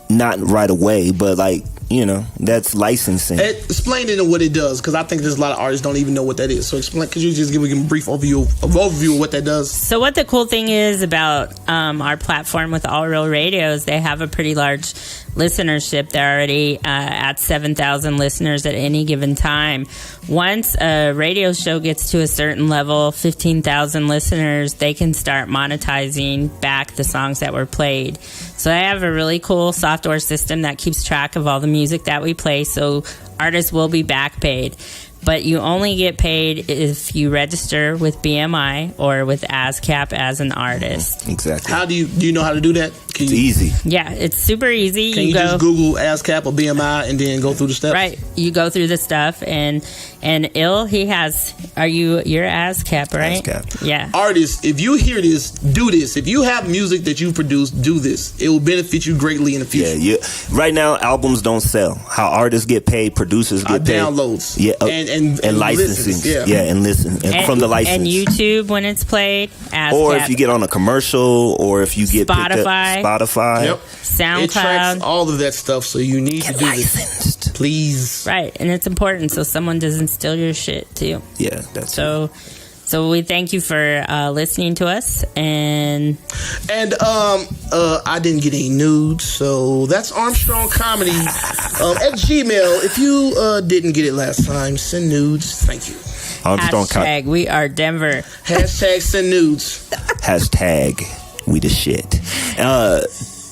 Not right away, but like, you know, that's licensing. Explain it and what it does, because I think there's a lot of artists don't even know what that is. So explain. Could you just give a brief overview of what that does? So what the cool thing is about our platform with All Real Radio is they have a pretty large listenership. They're already at 7,000 listeners at any given time. Once a radio show gets to a certain level, 15,000 listeners, they can start monetizing back the songs that were played. So I have a really cool software system that keeps track of all the music that we play, so artists will be back paid. But you only get paid if you register with BMI or with ASCAP as an artist. Exactly. How do you know how to do that? It's easy. Yeah, it's super easy. Can you just Google ASCAP or BMI and then go through the steps? Right. You go through the stuff, and he has. You're ASCAP, right? ASCAP. Yeah. Artists, if you hear this, do this. If you have music that you produce, do this. It will benefit you greatly in the future. Yeah. Right now, albums don't sell. How artists get paid, producers get paid. Downloads. Yeah. And licensing. And from the license. And YouTube when it's played. ASCAP. Or if you get on a commercial, or if you get Spotify. Yep. SoundCloud. It tracks all of that stuff, so you need to do licensed. This. Please. Right, and it's important so someone doesn't steal your shit too. Yeah, that's so. So we thank you for listening to us, and I didn't get any nudes, so that's Armstrong Comedy at Gmail. If you didn't get it last time, send nudes. Thank you. Armstrong Hashtag WeAreDenver. Hashtag send nudes. Hashtag we the shit.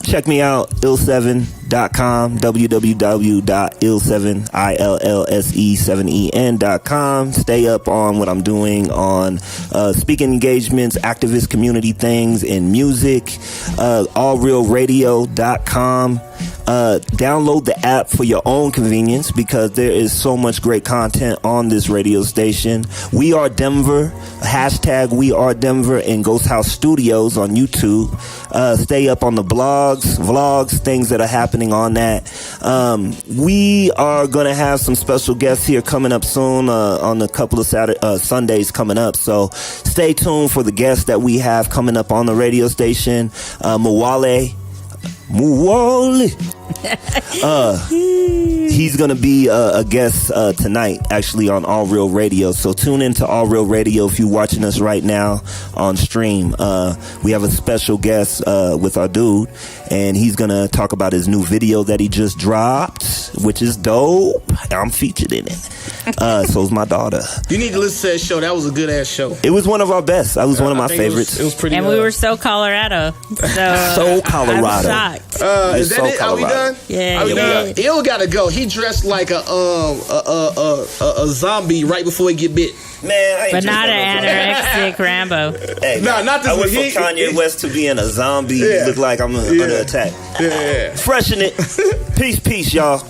Check me out, ill7.com, www.ill7.com. Stay up on what I'm doing on speaking engagements, activist community things, and music. allrealradio.com. Download the app for your own convenience, because there is so much great content on this radio station. We Are Denver, hashtag We Are Denver, and Ghost House Studios on YouTube. Stay up on the blogs, vlogs, things that are happening on that. We are going to have some special guests here coming up soon on a couple of Sundays coming up. So stay tuned for the guests that we have coming up on the radio station. Muwale. He's gonna be a guest tonight, actually, on All Real Radio. So tune into All Real Radio if you're watching us right now on stream. We have a special guest with our dude, and he's gonna talk about his new video that he just dropped, which is dope. I'm featured in it. So's my daughter. You need to listen to that show. That was a good ass show. It was one of our best. That was one of my favorites. It was pretty. And we were so Colorado. So Colorado. I'm shocked. Is that it? Are we done? Yeah. Ill gotta go. He dressed like a zombie right before he get bit. Man, but not an anorexic Rambo. Hey, no, not this I one. went from Kanye West to being a zombie. Yeah. Look like I'm under attack. Yeah. Freshen it. Peace, y'all.